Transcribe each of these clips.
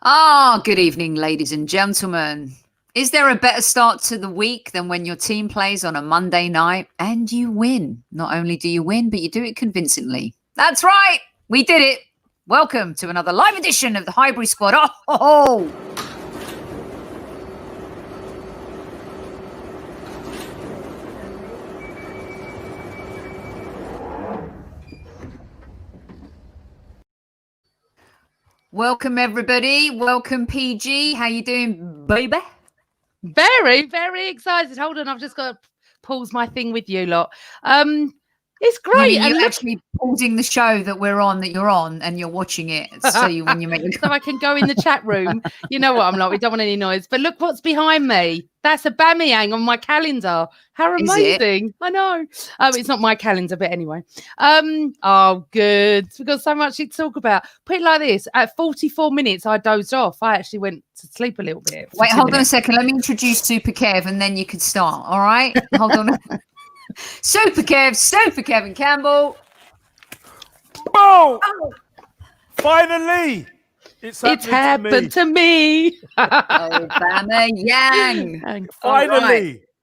Good evening, ladies and gentlemen. Is there a better start to the week than when your team plays on a Monday night and you win? Not only do you win, but you do it convincingly. That's right. We did it. Welcome to another live edition of the Highbury Squad. Oh! Welcome, everybody. Welcome, PG. How you doing, baby? Very, very excited. Hold on, I've just got to pause my thing with you lot. It's great. You're actually pausing the show that we're on, that you're on, and you're watching it. So when you make so I can go in the chat room. You know what I'm like. We don't want any noise. But look what's behind me. That's Aubameyang on my calendar. How amazing! I know. It's not my calendar, but anyway. Oh, good. We've got so much to talk about. Put it like this: at 44 minutes, I dozed off. I actually went to sleep a little bit. Wait, hold on a second. Let me introduce Super Kev, and then you can start. All right? Hold on. Super Kevin Campbell. Oh! Finally! It's happened to me. Aubameyang.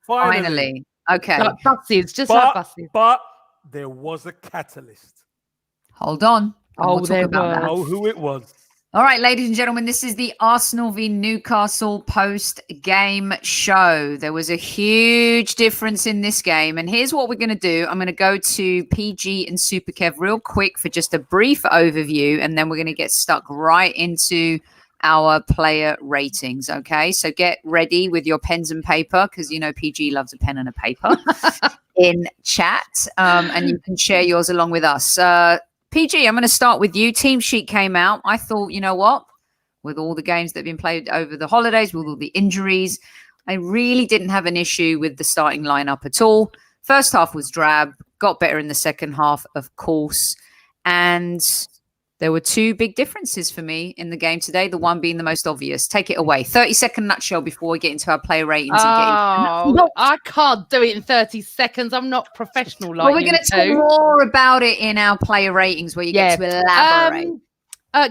Finally. Okay. Like buses, like buses. But there was a catalyst. Hold on. There was. Know who it was. All right, ladies and gentlemen, this is the Arsenal v Newcastle post-game show. There was a huge difference in this game. And here's what we're going to do. I'm going to go to PG and Super Kev real quick for just a brief overview. And then we're going to get stuck right into our player ratings. Okay, so get ready with your pens and paper because, you know, PG loves a pen and a paper in chat. And you can share yours along with us. PG, I'm going to start with you. Team sheet came out. I thought, you know what? With all the games that have been played over the holidays, with all the injuries, I really didn't have an issue with the starting lineup at all. First half was drab, got better in the second half, of course. And there were two big differences for me in the game today, the one being the most obvious. Take it away. 30-second nutshell before we get into our player ratings. I can't do it in 30 seconds. I'm not professional like we're going to talk more about it in our player ratings where you get to elaborate.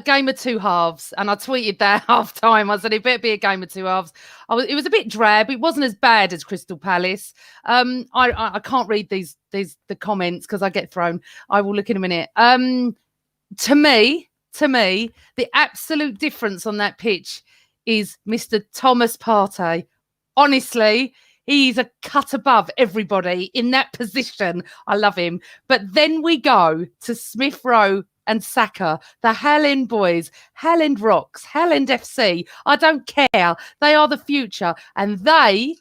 Game of two halves. And I tweeted that half time. I said, it better be a game of two halves. It was a bit drab. It wasn't as bad as Crystal Palace. I can't read the comments because I get thrown. I will look in a minute. To me, the absolute difference on that pitch is Mr. Thomas Partey. Honestly, he's a cut above everybody in that position. I love him. But then we go to Smith Rowe and Saka, the Hale boys, Hale rocks, Hale FC. I don't care. They are the future. And they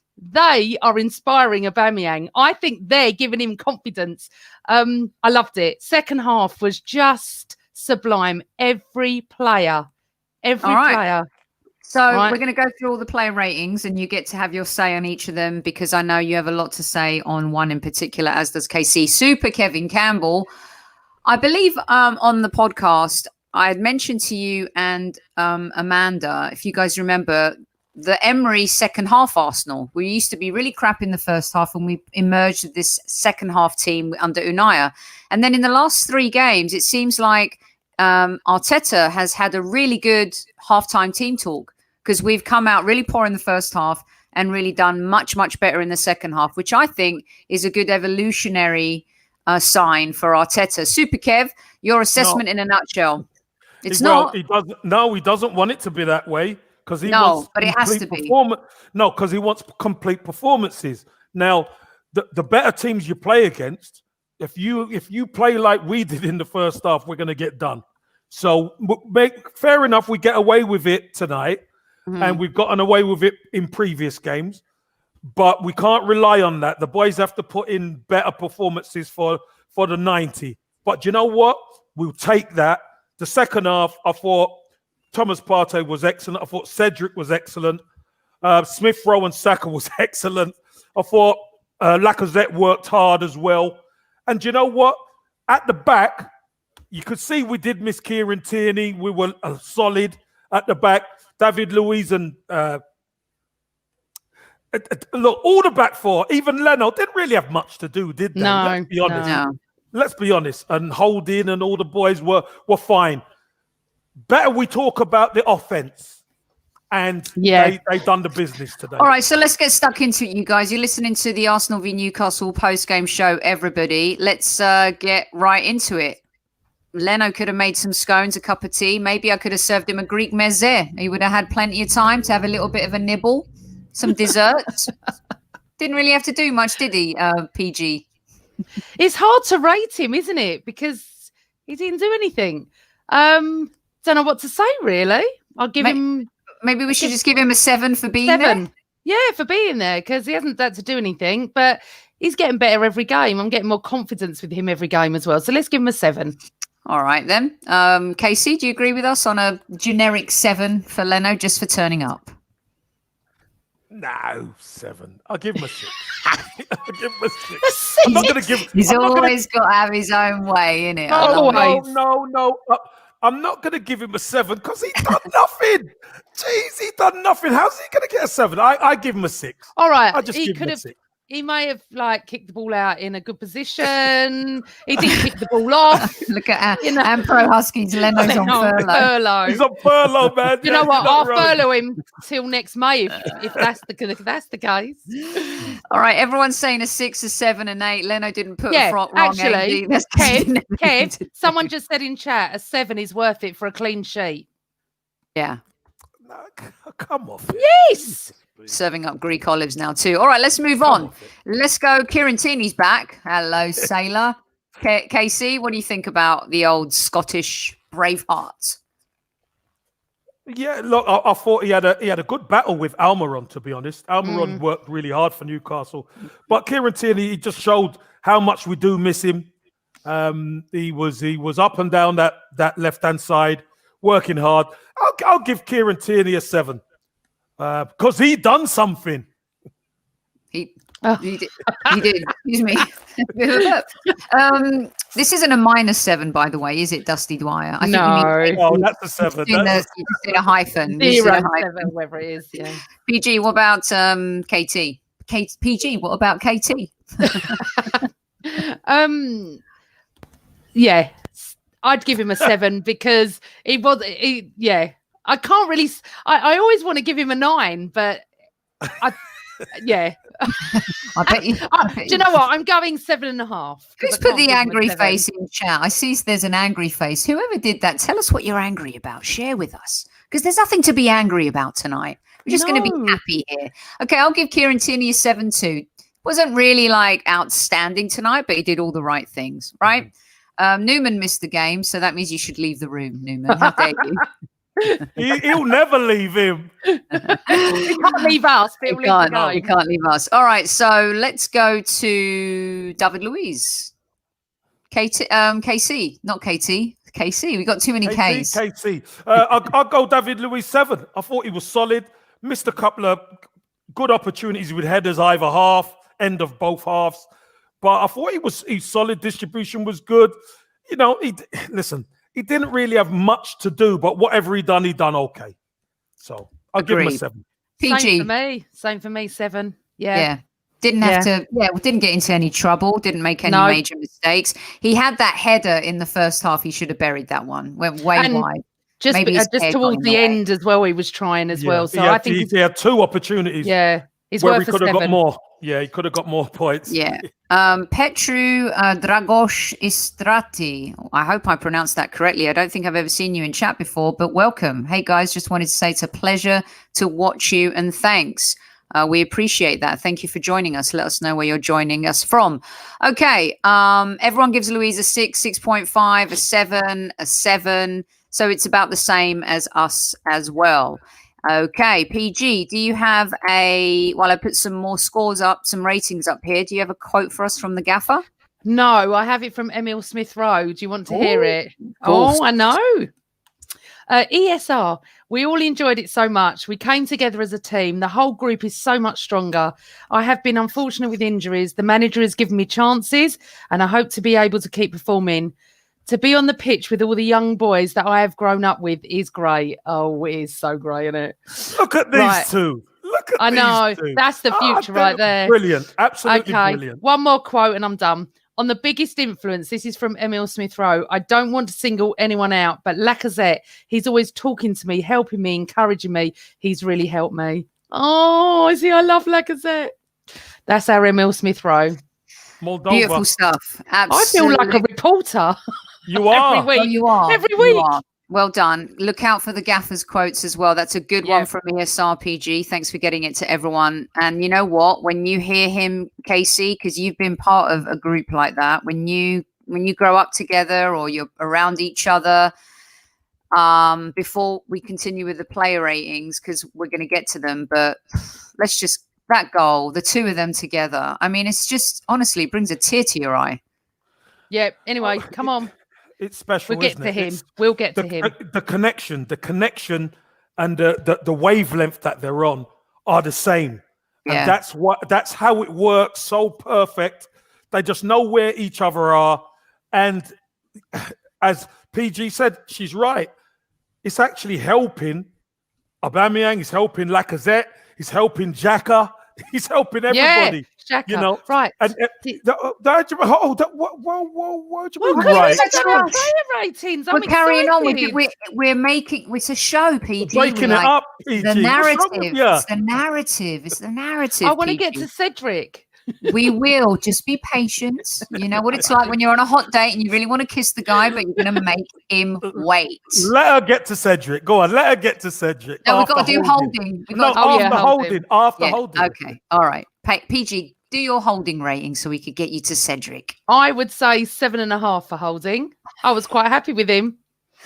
are inspiring Aubameyang. I think they're giving him confidence. I loved it. Second half was just sublime. Every player. So we're going to go through all the player ratings and you get to have your say on each of them because I know you have a lot to say on one in particular, as does KC. Super Kevin Campbell. I believe on the podcast, I had mentioned to you and Amanda, if you guys remember, the Emery second half Arsenal. We used to be really crap in the first half and we emerged with this second half team under Unai. And then in the last three games, it seems like Arteta has had a really good halftime team talk because we've come out really poor in the first half and really done much, much better in the second half, which I think is a good evolutionary sign for Arteta. Super Kev, your assessment in a nutshell. He doesn't want it to be that way because he wants but it has to be. Because he wants complete performances. Now, the better teams you play against, if you play like we did in the first half, we're going to get done. So fair enough, we get away with it tonight, and we've gotten away with it in previous games, but we can't rely on that. The boys have to put in better performances for the 90. But you know what? We'll take that. The second half, I thought Thomas Partey was excellent. I thought Cedric was excellent. Smith Rowe and Saka was excellent. I thought Lacazette worked hard as well. And you know what? At the back, you could see we did miss Kieran Tierney. We were solid at the back. David Luiz and look, all the back four, even Leno, didn't really have much to do, did they? No, let's be honest. No. Let's be honest. And Holding and all the boys were fine. Better we talk about the offense. and Yeah. they done the business today. All right, so let's get stuck into it, you guys. You're listening to the Arsenal v Newcastle post-game show, everybody. Let's get right into it. Leno could have made some scones, a cup of tea. Maybe I could have served him a Greek meze. He would have had plenty of time to have a little bit of a nibble, some dessert. Didn't really have to do much, did he, PG? It's hard to rate him, isn't it? Because he didn't do anything. Don't know what to say, really. I'll give him... Maybe we should just give him a 7 for being 7. there. Yeah, for being there, because he hasn't had to do anything, but he's getting better every game. I'm getting more confidence with him every game as well. So let's give him a 7. All right, then. Casey, do you agree with us on a generic 7 for Leno just for turning up? No, 7. I'll give him a 6. I'll give him a 6. A 6? I'm not going to give. He's always got to have his own way, innit? No. I'm not going to give him a 7 because he's done nothing. Jeez, he's done nothing. How's he going to get a 7? I give him a 6. All right. I just give him a 6. He may have kicked the ball out in a good position. He didn't kick the ball off. Look at and Pro Huskies. Leno's on furlough. He's on furlough, man. You know what? I'll furlough him till next May if that's the case. All right, everyone's saying a 6, a 7, and 8. Leno didn't put a wrong. Actually, Kev, someone just said in chat a 7 is worth it for a clean sheet. Yeah. No, come off. Yes. Serving up Greek olives now too. All right, let's move on. Let's go. Kieran Tierney's back. Hello, sailor. Casey, what do you think about the old Scottish Braveheart? Yeah, look, I thought he had a good battle with Almiron, to be honest. Almiron worked really hard for Newcastle. But Kieran Tierney, he just showed how much we do miss him. He was up and down that left-hand side, working hard. I'll give Kieran Tierney a 7. Because he done something. He did. Excuse me. This isn't a -7, by the way, is it, Dusty Dwyer? I think no, that's a 7. You just did a hyphen. 0, 7, whatever it is. Yeah. PG, what about KT? PG, what about KT? Yeah, I'd give him a 7 because I can't really. I always want to give him a 9, but I bet you. Do you know what? I'm going 7.5. Who's put the angry face in chat? I see there's an angry face. Whoever did that, tell us what you're angry about. Share with us, because there's nothing to be angry about tonight. We're just going to be happy here. Okay, I'll give Kieran Tierney a 7 too. Wasn't really outstanding tonight, but he did all the right things, right? Newman missed the game, so that means you should leave the room, Newman. How dare you? He'll never leave him. He can't leave us. He can't leave us. All right, so let's go to David Luiz. KC, not KT. KC. We got too many Ks. KC. I'll go David Luiz 7. I thought he was solid. Missed a couple of good opportunities with headers either end of both halves. But I thought he's solid. Distribution was good. You know, he didn't really have much to do, but whatever he done okay. So I'll give him a 7. PG. Same for me, 7. Yeah. Didn't have to. Yeah, didn't get into any trouble. Didn't make any major mistakes. He had that header in the first half. He should have buried that one. Went way wide. Just towards the end as well, he was trying as well. So I think he had 2 opportunities. Yeah, he's where worth he could have got more. Yeah, he could have got more points. Yeah. Petru Dragosh Istrati. I hope I pronounced that correctly. I don't think I've ever seen you in chat before, but welcome. Hey, guys, just wanted to say it's a pleasure to watch you, and thanks. We appreciate that. Thank you for joining us. Let us know where you're joining us from. Okay. Everyone gives Louise a 6, 6.5, a 7, a 7. So it's about the same as us as well. Okay, PG, do you have while I put some more scores up, some ratings up here, do you have a quote for us from the gaffer? No, I have it from Emil Smith Rowe. Do you want to hear it? Oh, I know. ESR, we all enjoyed it so much. We came together as a team. The whole group is so much stronger. I have been unfortunate with injuries. The manager has given me chances, and I hope to be able to keep performing. To be on the pitch with all the young boys that I have grown up with is great. Oh, it is so great, isn't it? Look at these two. Look at I know. These two. That's the future right there. Brilliant. Absolutely brilliant. One more quote and I'm done. on the biggest influence. This is from Emil Smith Rowe. I don't want to single anyone out, but Lacazette, he's always talking to me, helping me, encouraging me. He's really helped me. Oh, see, I love Lacazette. That's our Emil Smith Rowe. Moldova. Beautiful stuff. I feel like a reporter. You are. Every week. Oh, you are. Every You week. are. Well done. Look out for the gaffer's quotes as well. That's a good Yeah. one from ESRPG. Thanks for getting it to everyone. And you know what? When you hear him, Casey, because you've been part of a group like that, when you grow up together or you're around each other, before we continue with the player ratings, because we're going to get to them, but let's just, that goal, the two of them together. I mean, it's just, honestly, it brings a tear to your eye. Yeah. Anyway, come on. It's special. We'll get to him. We'll get to him. The connection, and the wavelength that they're on are the same. Yeah. And that's how it works. So perfect. They just know where each other are. And as PG said, she's right. It's actually helping Aubameyang. He's helping Lacazette. He's helping Xhaka. He's helping everybody. Xhaka, you know, right. And what do you mean, Well, right? player ratings. We're carrying on. We're making. It's a show, PG. Breaking it up, PG. The narrative. Yeah. It's the narrative. It's the narrative. I want to get PG. to Cedric. We will. Just be patient. You know what it's like when you're on a hot date and you really want to kiss the guy, but you're going to make him wait. Let her get to Cedric. Go on. Let her get to Cedric. No, we've got to do holding. After holding. Yeah, okay. All right. PG, do your holding rating so we could get you to Cedric. I would say 7.5 for holding. I was quite happy with him.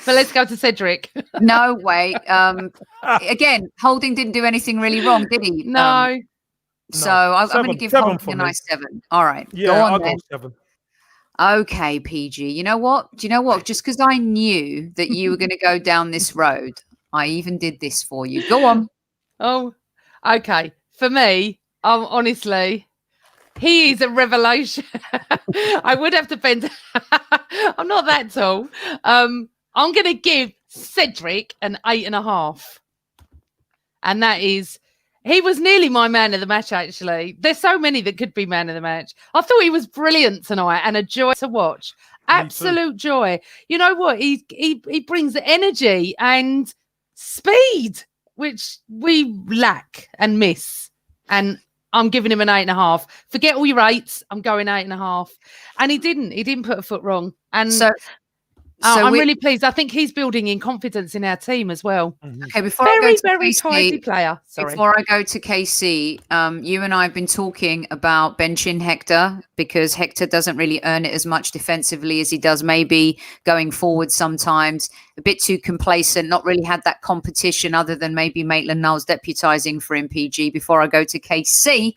But let's go to Cedric. No way. Again, holding didn't do anything really wrong, did he? No. So I'm going to give holding a nice 7. All right. Yeah, go on I'll then. go 7. Okay, PG. You know what? Do you know what? Just because I knew that you were going to go down this road, I even did this for you. Go on. Oh, okay. For me, honestly, he is a revelation. I would have to bend. I'm not that tall. I'm going to give Cedric an 8.5. And that is, he was nearly my man of the match, actually. There's so many that could be man of the match. I thought he was brilliant tonight and a joy to watch. Absolute joy. You know what? He brings energy and speed, which we lack and miss. And I'm giving him an 8.5. Forget all your rates. I'm going 8.5. And he didn't put a foot wrong. And so I'm really pleased. I think he's building in confidence in our team as well. Okay, before I go to very KC, tidy player. Sorry. Before I go to KC, you and I have been talking about benching Hector because Hector doesn't really earn it as much defensively as he does maybe going forward sometimes. A bit too complacent, not really had that competition other than maybe Maitland-Niles deputising for him, PG. Before I go to KC,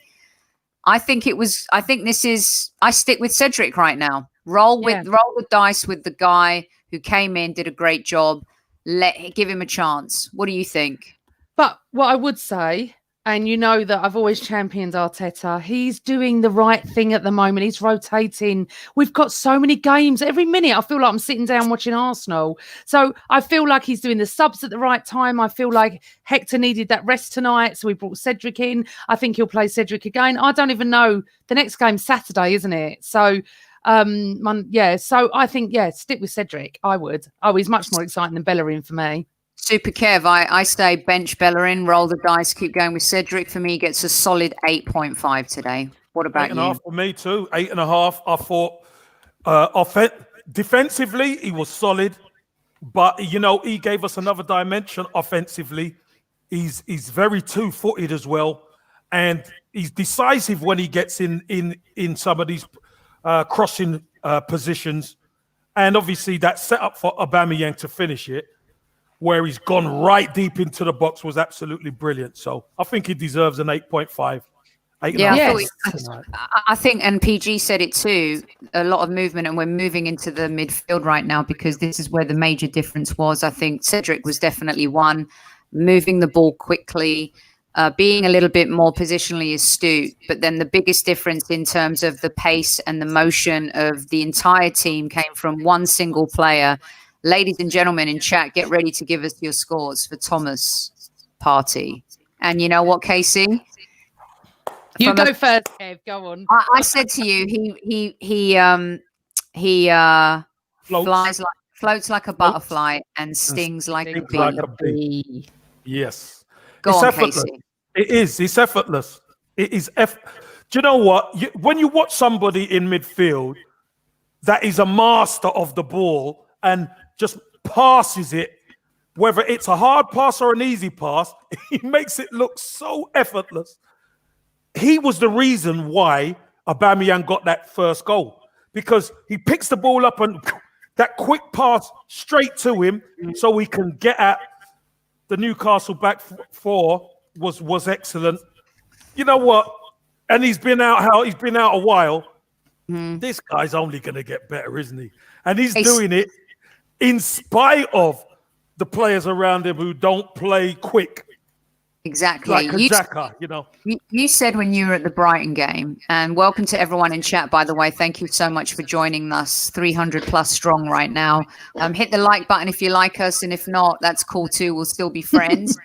I stick with Cedric right now. Roll the dice with the guy who came in, did a great job. Give him a chance. What do you think? But what I would say, and you know that I've always championed Arteta, he's doing the right thing at the moment. He's rotating. We've got so many games. Every minute I feel like I'm sitting down watching Arsenal. So I feel like he's doing the subs at the right time. I feel like Hector needed that rest tonight, so we brought Cedric in. I think he'll play Cedric again. I don't even know. The next game's Saturday, isn't it? So so I think stick with Cedric. I would. He's much more exciting than Bellerin for me. Super Kev, I say bench Bellerin, roll the dice, keep going with Cedric. For me, he gets a solid 8.5 today. What about 8.5 you? for me too. 8.5. I thought defensively he was solid, but he gave us another dimension offensively. He's very two-footed as well, and he's decisive when he gets in some of these crossing positions, and obviously that set up for Aubameyang to finish it, where he's gone right deep into the box, was absolutely brilliant. So I think he deserves an 8.5. I think, and PG said it too, a lot of movement, and we're moving into the midfield right now because this is where the major difference was. I think Cedric was definitely one, moving the ball quickly, being a little bit more positionally astute. But then the biggest difference in terms of the pace and the motion of the entire team came from one single player. Ladies and gentlemen in chat, get ready to give us your scores for Thomas Partey. And you know what, Casey? You go first, Kev. Go on. I said to you, he floats like a butterfly and stings like a bee. Yes. Go it's on, effortless. Casey. It is. It's effortless. It is. Do you know what? When you watch somebody in midfield that is a master of the ball and just passes it, whether it's a hard pass or an easy pass, he makes it look so effortless. He was the reason why Aubameyang got that first goal, because he picks the ball up and that quick pass straight to him so he can get at the Newcastle back four was excellent. You know what? And he's been out a while. This guy's only going to get better, isn't he? And he's doing it in spite of the players around him who don't play quick. Exactly. Like Xhaka, you know. You said when you were at the Brighton game, and welcome to everyone in chat, by the way. Thank you so much for joining us. 300 plus strong right now. Hit the like button if you like us, and if not, that's cool too. We'll still be friends.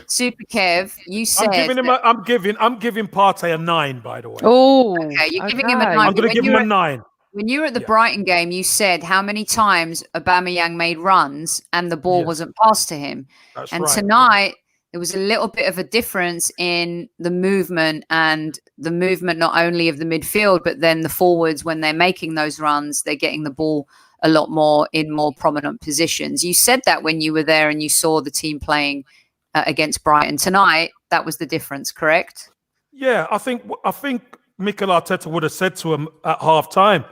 Super Kev, you said I'm giving Partey a 9, by the way. Oh, okay, you're giving him a 9. I'm going to give him a 9. When you were at the Brighton game, you said how many times Aubameyang made runs and the ball wasn't passed to him. That's and right. Tonight, there was a little bit of a difference in the movement, and the movement not only of the midfield, but then the forwards, when they're making those runs, they're getting the ball a lot more in more prominent positions. You said that when you were there and you saw the team playing against Brighton. Tonight, that was the difference, correct? Yeah, I think Mikel Arteta would have said to him at half-time,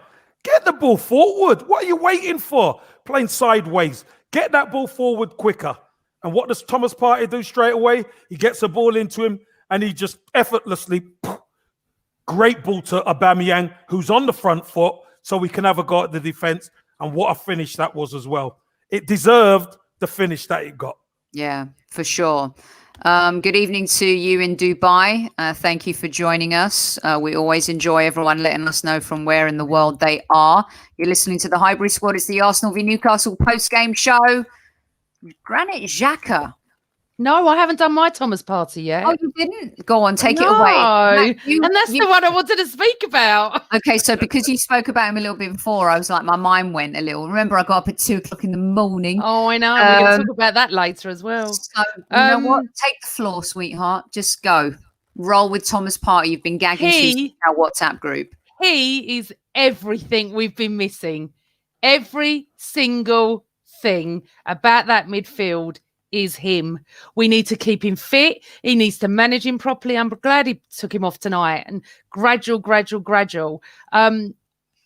get the ball forward. What are you waiting for? Playing sideways. Get that ball forward quicker. And what does Thomas Partey do straight away? He gets the ball into him and he just effortlessly, great ball to Aubameyang, who's on the front foot, so we can have a go at the defence. And what a finish that was as well. It deserved the finish that it got. Yeah, for sure. Good evening to you in Dubai. Thank you for joining us. We always enjoy everyone letting us know from where in the world they are. You're listening to the Highbury Squad. It's the Arsenal v Newcastle post-game show. Granit Xhaka. No, I haven't done my Thomas Partey yet. Oh, you didn't? Go on, take it away. And that's the one I wanted to speak about. Okay, so because you spoke about him a little bit before, I was like, my mind went a little. Remember, I got up at 2:00 in the morning. Oh, I know. We're going to talk about that later as well. So, you know what? Take the floor, sweetheart. Just go. Roll with Thomas Partey. You've been gagging through our WhatsApp group. He is everything we've been missing. Every single thing about that midfield is him. We need to keep him fit. He needs to manage him properly. I'm glad he took him off tonight. And gradual.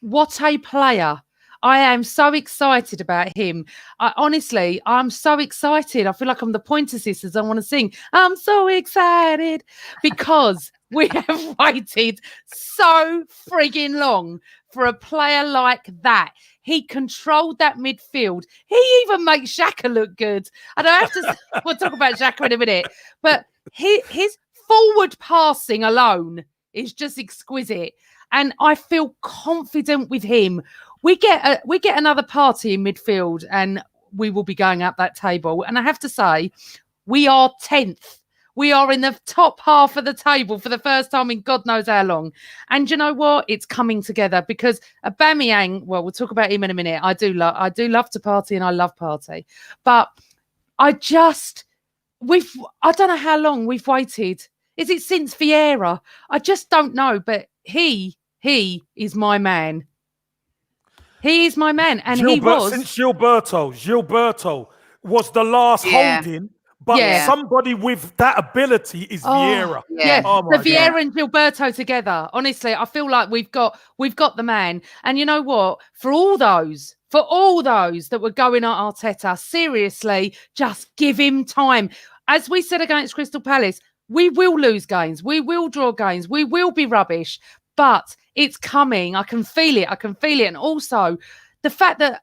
What a player. I am so excited about him. Honestly, I'm so excited. I feel like I'm the Pointer Sisters. I want to sing. I'm so excited because we have waited so frigging long for a player like that. He controlled that midfield. He even makes Xhaka look good. I don't have to. We'll talk about Xhaka in a minute. But his forward passing alone is just exquisite, and I feel confident with him. We get another Partey in midfield, and we will be going up that table. And I have to say, we are 10th. We are in the top half of the table for the first time in God knows how long. And you know what? It's coming together because Aubameyang, well, we'll talk about him in a minute. I do love to Partey and I love Partey. But I don't know how long we've waited. Is it since Vieira? I just don't know. But he is my man. He is my man. And he was. Since Gilberto was the last holding. But somebody with that ability is Vieira. Yeah, oh the Vieira and Gilberto together. Honestly, I feel like we've got the man. And you know what? For all those that were going at Arteta, seriously, just give him time. As we said against Crystal Palace, we will lose games. We will draw games. We will be rubbish. But it's coming. I can feel it. And also, the fact that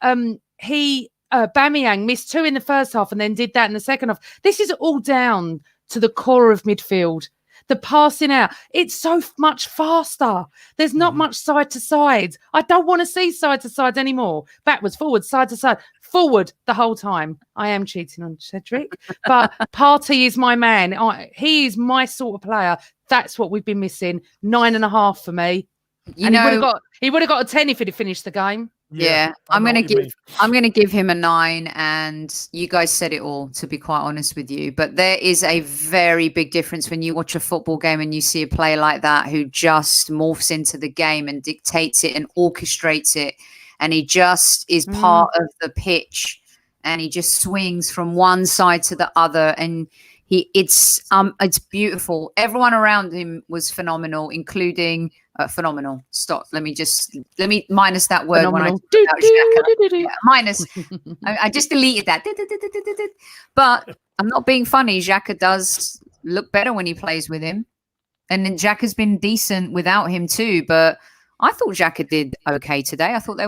Aubameyang missed 2 in the first half and then did that in the second half. This is all down to the core of midfield. the passing out. It's so much faster. There's not much side to side. I don't want to see side to side anymore. Backwards, forwards, side to side, forward the whole time. I am cheating on Cedric, but Partey is my man. He is my sort of player. That's what we've been missing. 9.5 for me. He would have got a 10 if he'd have finished the game. Yeah, I'm gonna give him a 9, and you guys said it all, to be quite honest with you. But there is a very big difference when you watch a football game and you see a player like that who just morphs into the game and dictates it and orchestrates it, and he just is part of the pitch, and he just swings from one side to the other, and it's beautiful. Everyone around him was phenomenal, including phenomenal. Stop. Let me minus that word when I talk about Xhaka. Yeah, minus. I just deleted that. But I'm not being funny. Xhaka does look better when he plays with him, and then Xhaka's been decent without him too. But I thought Xhaka did okay today. I thought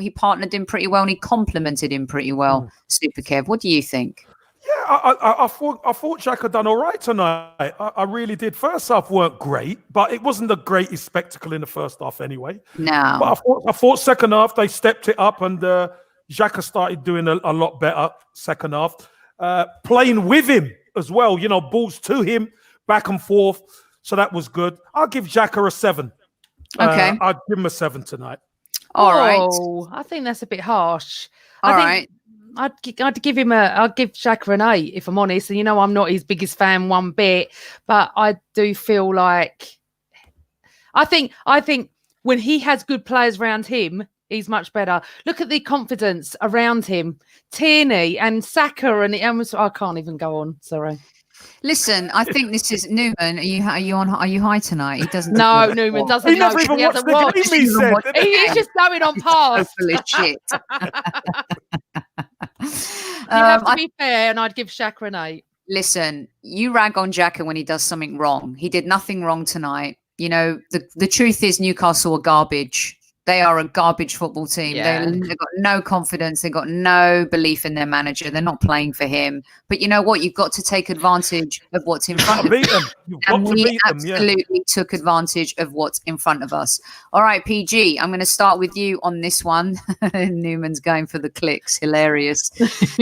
he partnered him pretty well and he complemented him pretty well. Super Kev, what do you think? Yeah, I thought Xhaka done all right tonight. I really did. First half weren't great, but it wasn't the greatest spectacle in the first half anyway. No. But I thought second half they stepped it up, and Xhaka started doing a lot better second half. Playing with him as well, balls to him, back and forth. So that was good. I'll give Xhaka a 7. Okay. I'd give him a 7 tonight. All right. I think that's a bit harsh. All right. I'd give Xhaka an 8 if I'm honest. And I'm not his biggest fan one bit, but I do feel like I think when he has good players around him, he's much better. Look at the confidence around him. Tierney and Saka and I can't even go on. Sorry. Listen, I think this is Newman. Are you high tonight? He doesn't. No, Newman doesn't. He never even watched the game. He said he's just going on past. Full of shit. You have to be fair, and I'd give Xhaka an 8. Listen, you rag on Xhaka when he does something wrong. He did nothing wrong tonight. The truth is Newcastle are garbage. They are a garbage football team. Yeah. They've got no confidence. They've got no belief in their manager. They're not playing for him. But you know what? You've got to take advantage of what's in front of you. And we absolutely took advantage of what's in front of us. All right, PG, I'm going to start with you on this one. Newman's going for the clicks. Hilarious. Let's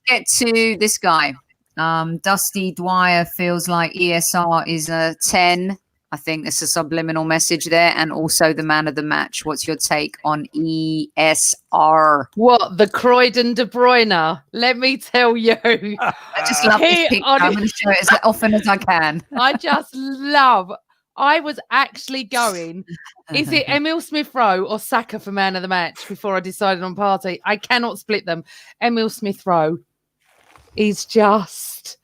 get to this guy. Dusty Dwyer feels like ESR is a 10. I think there's a subliminal message there, and also the man of the match. What's your take on ESR? What, the Croydon De Bruyne? Let me tell you. I just love this picture. I'm going to show it as often as I can. I was actually going, is it Emile Smith-Rowe or Saka for man of the match before I decided on Partey? I cannot split them. Emile Smith-Rowe is just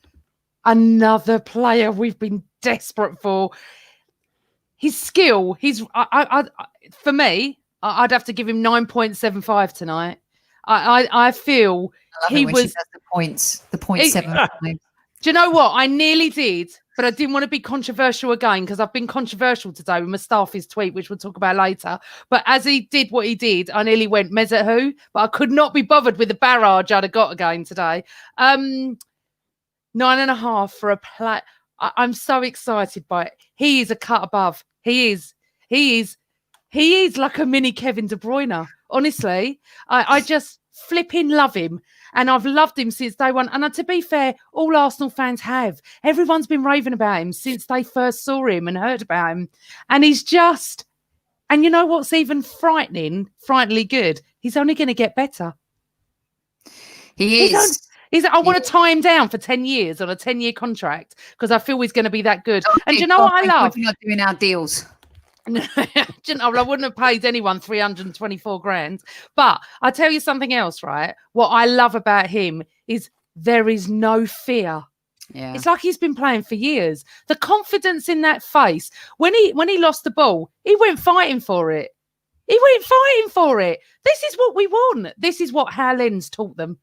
another player we've been desperate for. His skill, for me, I'd have to give him 9.75 tonight. I feel he was the points 75. Do you know what? I nearly did, but I didn't want to be controversial again because I've been controversial today with Mustafi's tweet, which we'll talk about later. But as he did what he did, I nearly went Mesut who, but I could not be bothered with the barrage I'd have got again today. 9.5 for a play. I'm so excited by it. He is a cut above. He is like a mini Kevin De Bruyne. Honestly, I just flipping love him. And I've loved him since day one. And to be fair, all Arsenal fans have. Everyone's been raving about him since they first saw him and heard about him. And he's just, and you know what's even frighteningly good? He's only going to get better. He is. I want to tie him down for 10 years on a 10-year contract because I feel he's going to be that good. And do you know what I love? We're not doing our deals. I wouldn't have paid anyone 324 grand. But I tell you something else, right? What I love about him is there is no fear. Yeah. It's like he's been playing for years. The confidence in that face. When he lost the ball, he went fighting for it. This is what we want. This is what Haaland's taught them.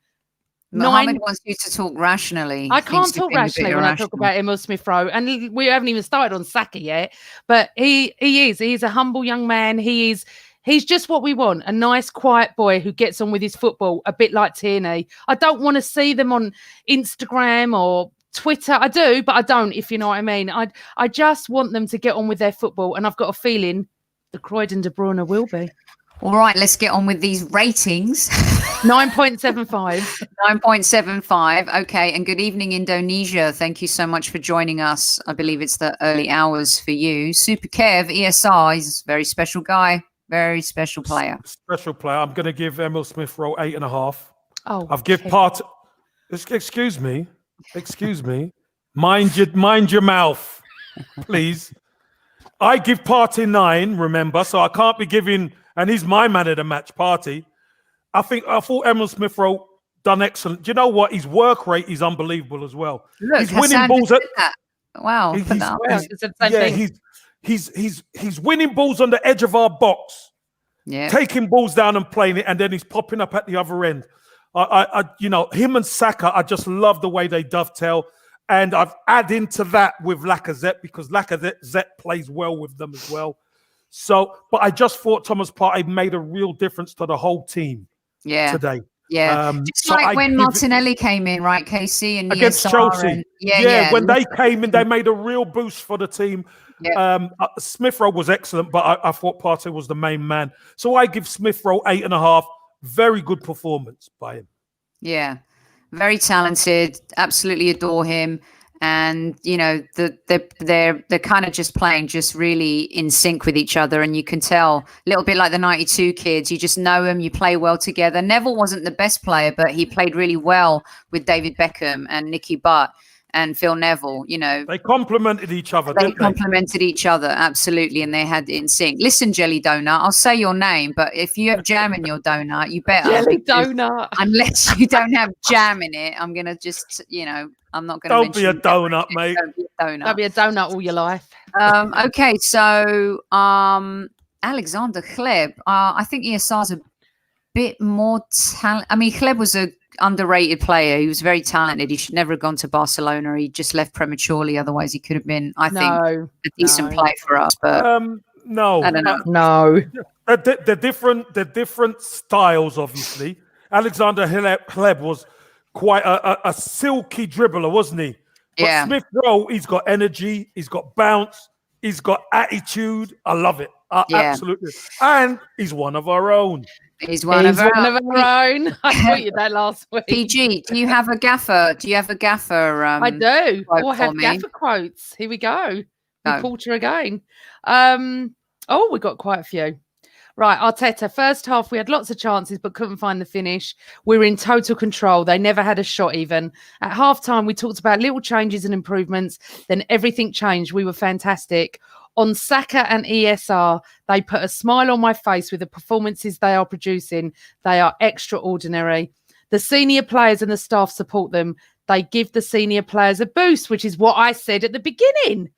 Mohammed wants you to talk rationally. I can't talk rationally when I talk about Emile Smith-Rowe, and we haven't even started on Saka yet. But he's a humble young man. He's just what we want, a nice, quiet boy who gets on with his football, a bit like Tierney. I don't want to see them on Instagram or Twitter. I do, but I don't, if you know what I mean. I just want them to get on with their football, and I've got a feeling the Croydon De Bruyne will be. All right, let's get on with these ratings. 9.75. 9.75. Okay, and good evening, Indonesia. Thank you so much for joining us. I believe it's the early hours for you. Super Kev, ESR, he's a very special guy, very special player. Special player. I'm going to give Emil Smith Rowe 8.5. Oh, I've give Partey. Excuse me. Mind your mouth, please. I give Partey 9. Remember, so I can't be giving. And he's my man of the match, Partey. I thought Emil Smith Rowe done excellent. Do you know what? His work rate is unbelievable as well. Look, he's winning balls at that. Wow. He's winning balls on the edge of our box. Yeah. Taking balls down and playing it, and then he's popping up at the other end. Him and Saka, I just love the way they dovetail. And I've added into that with Lacazette because Lacazette plays well with them as well. So, but I just thought Thomas Partey made a real difference to the whole team today. Yeah. Just so like when Martinelli came in, right, KC? And against Chelsea. When they came in, they made a real boost for the team. Yeah. Smith Rowe was excellent, but I thought Partey was the main man. So I give Smith Rowe 8.5. Very good performance by him. Yeah. Very talented. Absolutely adore him. And, you know, they're kind of just playing just really in sync with each other. And you can tell a little bit like the 92 kids. You just know them. You play well together. Neville wasn't the best player, but he played really well with David Beckham and Nicky Butt and Phil Neville. You know, they complemented each other. They complemented each other. Absolutely. And they had it in sync. Listen, Jelly Donut, I'll say your name, but if you have jam in your donut, you better. Jelly Donut. Unless you don't have jam in it, I'm going to just, I'm not going to. Don't be a donut, mate. Don't be a donut. Don't be a donut all your life. Okay, so Alexander Hleb. I think ESR's a bit more talent. I mean, Hleb was a underrated player. He was very talented. He should never have gone to Barcelona. He just left prematurely. Otherwise, he could have been, I think, a decent play for us. But no, I don't know. No, they're different styles. Obviously, Alexander Hleb was quite a silky dribbler, wasn't he? But Smith Rowe, he's got energy, he's got bounce, he's got attitude. I love it. Absolutely. And he's one of our own. He's one of our own. I tweeted that last week. PG, do you have a gaffer? I do. I have gaffer quotes. Here we go. Porter again. We got quite a few. Right, Arteta, first half, we had lots of chances but couldn't find the finish. We were in total control. They never had a shot even. At half-time, we talked about little changes and improvements. Then everything changed. We were fantastic. On Saka and ESR, they put a smile on my face with the performances they are producing. They are extraordinary. The senior players and the staff support them. They give the senior players a boost, which is what I said at the beginning.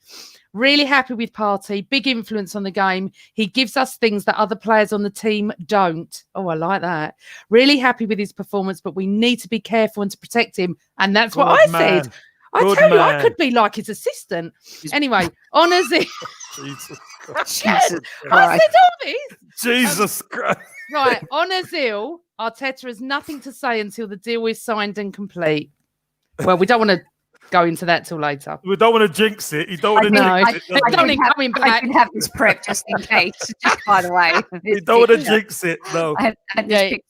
Really happy with Partey. Big influence on the game. He gives us things that other players on the team don't. Oh, I like that. Really happy with his performance, but we need to be careful and to protect him. And that's what I said. I tell you, I could be like his assistant. Anyway, on Ozil. Jesus Christ. I said all this. Jesus Christ. Right, on Ozil, Arteta has nothing to say until the deal is signed and complete. Well, we don't want to go into that till later. We don't want to jinx it. You don't want to jinx it. I can have this prep just in case. Just by the way, you don't want to jinx it. No.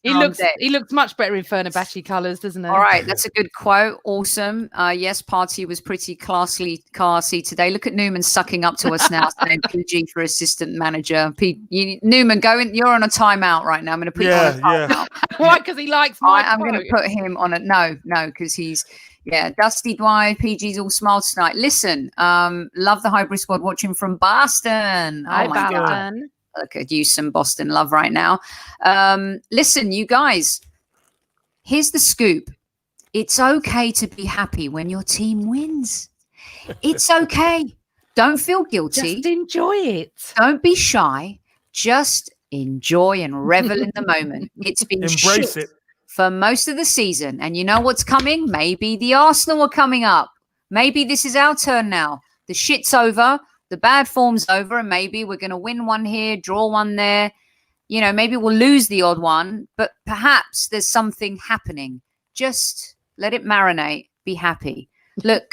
He looks much better in Fenerbahce colours, doesn't he? All right, that's a good quote. Awesome. Yes, Partey was pretty classy today. Look at Newman sucking up to us now, saying PG for assistant manager. Newman, you're on a timeout right now. I'm going to put you on a timeout. Why? Because he likes my I'm going to put him on a no, because he's. Yeah, Dusty Dwight, PG's all smiles tonight. Listen, love the hybrid squad watching from Boston. Hi, oh my Boston. God. Look at you, some Boston love right now. Listen, you guys, here's the scoop. It's okay to be happy when your team wins. It's okay. Don't feel guilty. Just enjoy it. Don't be shy. Just enjoy and revel in the moment. It's been embrace it. For most of the season. And you know what's coming? Maybe the Arsenal are coming up. Maybe this is our turn now. The shit's over. The bad form's over. And maybe we're going to win one here, draw one there. You know, maybe we'll lose the odd one. But perhaps there's something happening. Just let it marinate. Be happy. Look,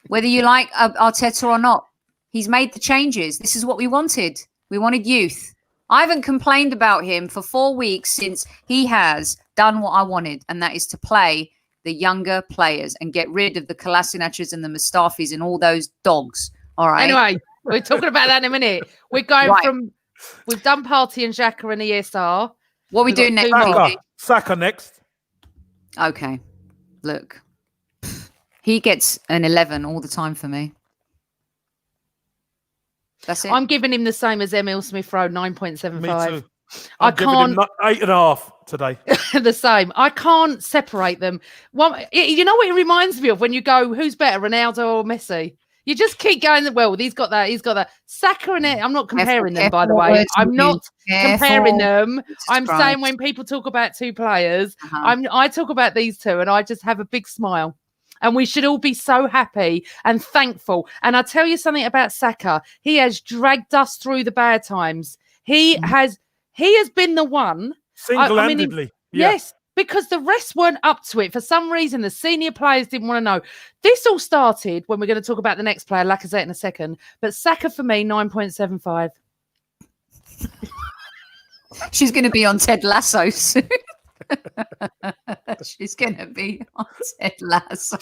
whether you like Arteta or not, he's made the changes. This is what we wanted. We wanted youth. I haven't complained about him for 4 weeks since he has done what I wanted, and that is to play the younger players and get rid of the Kolasinac's and the Mustafis and all those dogs. All right. Anyway, we're talking about that in a minute. We're going from, we've done Partey and Xhaka and ESR. What are we doing next? Saka next. Okay. Look, he gets an 11 all the time for me. That's it. I'm giving him the same as Emil Smith-Rowe, 9.75. Me too. I can't. 8.5 today. The same. I can't separate them. You know what it reminds me of when you go, who's better, Ronaldo or Messi? You just keep going. Well, he's got that. He's got that. Saka and it. I'm not comparing them, by the way. I'm not comparing them. I'm saying when people talk about two players, I talk about these two, and I just have a big smile. And we should all be so happy and thankful. And I'll tell you something about Saka. He has dragged us through the bad times. He has been the one. Single-handedly. Yes, because the rest weren't up to it. For some reason, the senior players didn't want to know. This all started when we're going to talk about the next player, Lacazette, in a second. But Saka, for me, 9.75. She's going to be on Ted Lasso soon. She's going to be on Ted Lasso.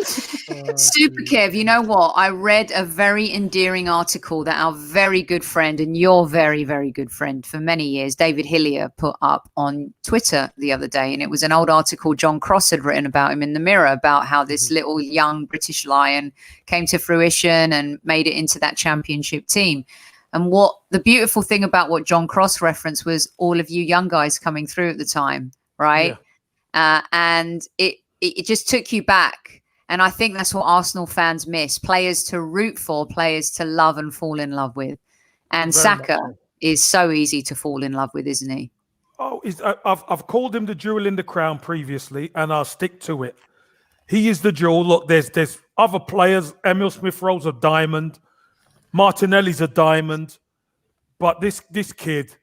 Super Kev, you know what? I read a very endearing article that our very good friend and your very, very good friend for many years, David Hillier, put up on Twitter the other day. And it was an old article John Cross had written about him in the Mirror, about how this little young British lion came to fruition and made it into that championship team. And what the beautiful thing about what John Cross referenced was all of you young guys coming through at the time, right? Yeah. And it just took you back. And I think that's what Arsenal fans miss. Players to root for, players to love and fall in love with. And Saka is so easy to fall in love with, isn't he? Oh, I've called him the jewel in the crown previously, and I'll stick to it. He is the jewel. Look, there's other players. Emil Smith-Rowe's a diamond. Martinelli's a diamond, but this kid,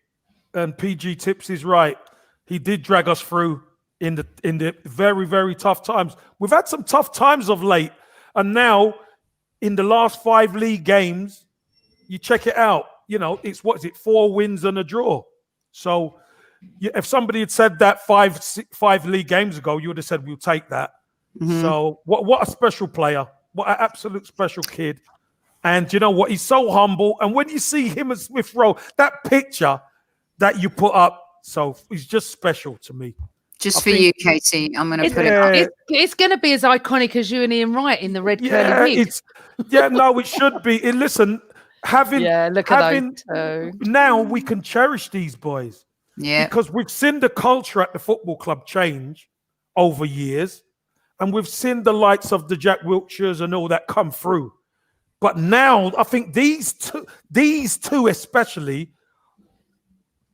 and PG Tips is right. He did drag us through in the very, very tough times. We've had some tough times of late, and now in the last 5 league games, you check it out. You know, it's 4 wins and a draw. So if somebody had said that five league games ago, you would have said we'll take that. Mm-hmm. So what a special player! What an absolute special kid. And you know what? He's so humble. And when you see him and Smith-Rowe, that picture that you put up, so he's just special to me. Just for you, Katie, I'm going to put it up. It's going to be as iconic as you and Ian Wright in the red curly wig. No, it should be. Listen, now we can cherish these boys. Yeah. Because we've seen the culture at the football club change over years. And we've seen the likes of the Jack Wiltshires and all that come through. But now I think these two especially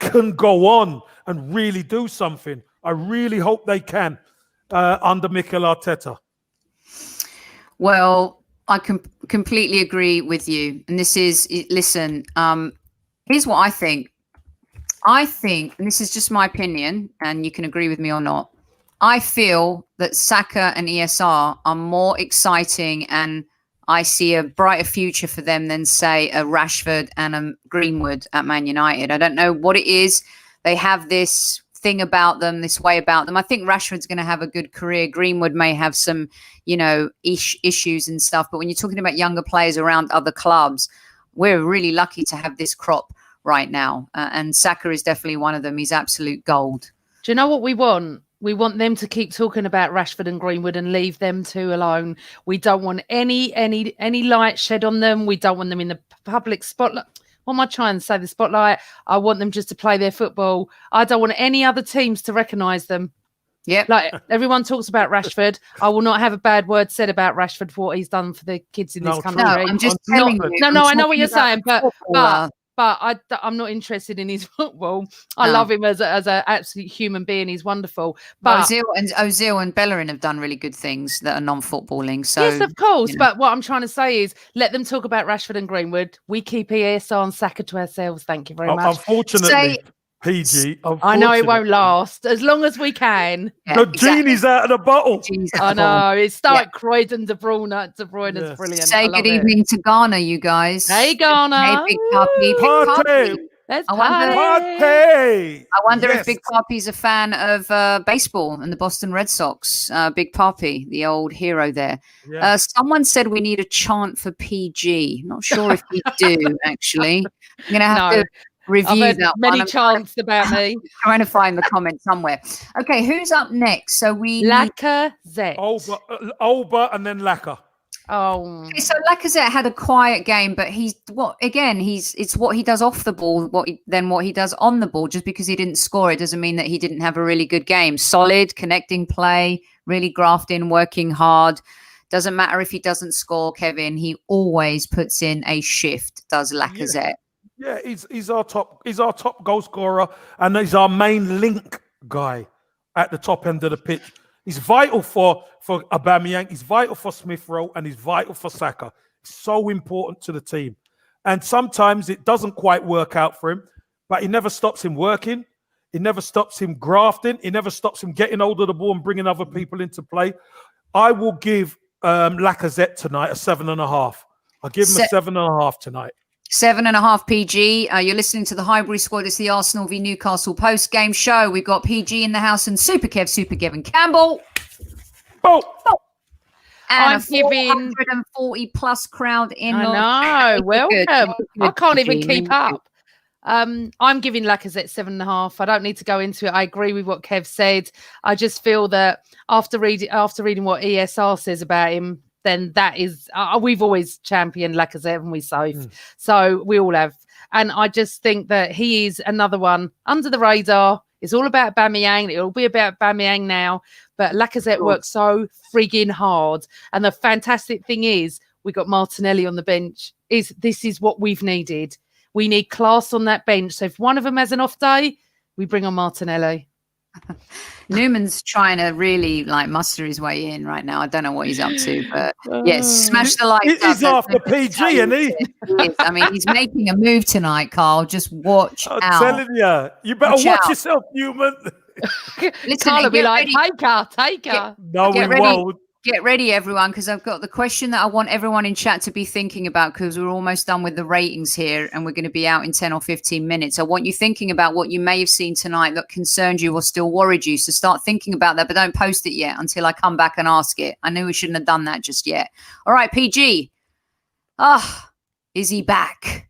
can go on and really do something. I really hope they can under Mikel Arteta. Well, I completely agree with you. And this is, listen, here's what I think. I think, and this is just my opinion, and you can agree with me or not, I feel that Saka and ESR are more exciting, and I see a brighter future for them than, say, a Rashford and a Greenwood at Man United. I don't know what it is. They have this thing about them, this way about them. I think Rashford's going to have a good career. Greenwood may have some, issues and stuff. But when you're talking about younger players around other clubs, we're really lucky to have this crop right now. And Saka is definitely one of them. He's absolute gold. Do you know what we want? We want them to keep talking about Rashford and Greenwood and leave them two alone. We don't want any light shed on them. We don't want them in the public spotlight. What am I trying to say? The spotlight. I want them just to play their football. I don't want any other teams to recognise them. Yeah, like everyone talks about Rashford. I will not have a bad word said about Rashford for what he's done for the kids in this country. No, I'm just telling you. No, I know what you're saying, but I'm not interested in his football. I love him as an absolute human being. He's wonderful. But Ozil and Bellerin have done really good things that are non-footballing. So yes, of course. But what I'm trying to say is, let them talk about Rashford and Greenwood. We keep ESR and Saka to ourselves. Thank you very much. Unfortunately, PG. I know it won't unfortunately. last as long as we can. Yeah, The exactly. genie's out of the bottle. Genie's I out the bottle. know. It's like Croydon, De Bruyne. De Bruyne is Yeah. brilliant. Say I love good it. evening to Ghana, you guys. Hey, Ghana. Hey, Big Puppy. Big Partey. Puppy. Let's I wonder- Partey. I wonder Yes. if Big Papi's a fan of baseball and the Boston Red Sox. Big Papi, the old hero there. Yeah. Someone said we need a chant for PG. Not sure if we do, actually. I'm going to have No. to review I've heard that many one. I'm chants about me. trying to find the comment somewhere. Okay, who's up next? So we Lacazette. Auba and then Lacazette. Oh, Okay, so Lacazette had a quiet game, but it's what he does off the ball, what he does on the ball. Just because he didn't score, it doesn't mean that he didn't have a really good game. Solid, connecting play, really grafting, working hard. Doesn't matter if he doesn't score, Kevin. He always puts in a shift. Does Lacazette? Yeah, he's our top goal scorer, and he's our main link guy at the top end of the pitch. He's vital for Aubameyang. He's vital for Smith Rowe, and he's vital for Saka. So important to the team. And sometimes it doesn't quite work out for him, but he never stops him working. He never stops him grafting. He never stops him getting hold of the ball and bringing other people into play. I will give Lacazette tonight a 7.5. I'll give him a 7.5 tonight. 7.5 PG. You're listening to the Highbury Squad. It's the Arsenal v Newcastle post-game show. We've got PG in the house and Super Kevin Campbell. Oh, And I'm a giving 440 plus crowd in. I know. Good. Welcome. Good, I can't PG. even keep up. I'm giving Lacazette 7.5. I don't need to go into it. I agree with what Kev said. I just feel that after reading what ESR says about him, then that is we've always championed Lacazette, haven't we, Soph? So we all have. And I just think that he is another one under the radar. It's all about Aubameyang. It'll be about Aubameyang now. But Lacazette works so frigging hard. And the fantastic thing is we got Martinelli on the bench. This is what we've needed. We need class on that bench. So if one of them has an off day, we bring on Martinelli. Newman's trying to really muster his way in right now. I don't know what he's up to, but yes, smash the like. he's after PG, isn't he? I mean, he's making a move tonight, Carl. Just watch out. I'm telling you better watch yourself, Newman. Listen, Carl will be like, ready. take her. No, Get we ready. won't. Get ready, everyone, because I've got the question that I want everyone in chat to be thinking about, because we're almost done with the ratings here and we're going to be out in 10 or 15 minutes. I want you thinking about what you may have seen tonight that concerned you or still worried you. So start thinking about that, but don't post it yet until I come back and ask it. I knew we shouldn't have done that just yet. All right, PG. Is he back?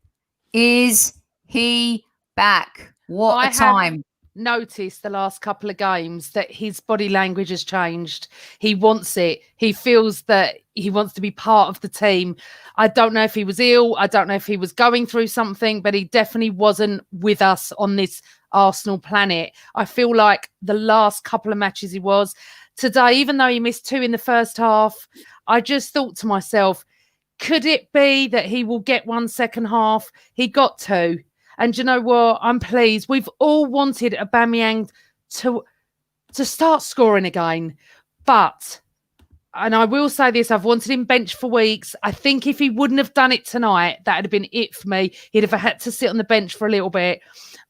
Is he back? What a time. Noticed the last couple of games that his body language has changed. He wants it. He feels that he wants to be part of the team. I don't know if he was ill. I don't know if he was going through something, but he definitely wasn't with us on this Arsenal planet. I feel like the last couple of matches he was. Today, even though he missed 2 in the first half, I just thought to myself, could it be that he will get 1 second half? He got 2. And you know what? I'm pleased. We've all wanted Aubameyang to start scoring again. But, and I will say this, I've wanted him benched for weeks. I think if he wouldn't have done it tonight, that would have been it for me. He'd have had to sit on the bench for a little bit.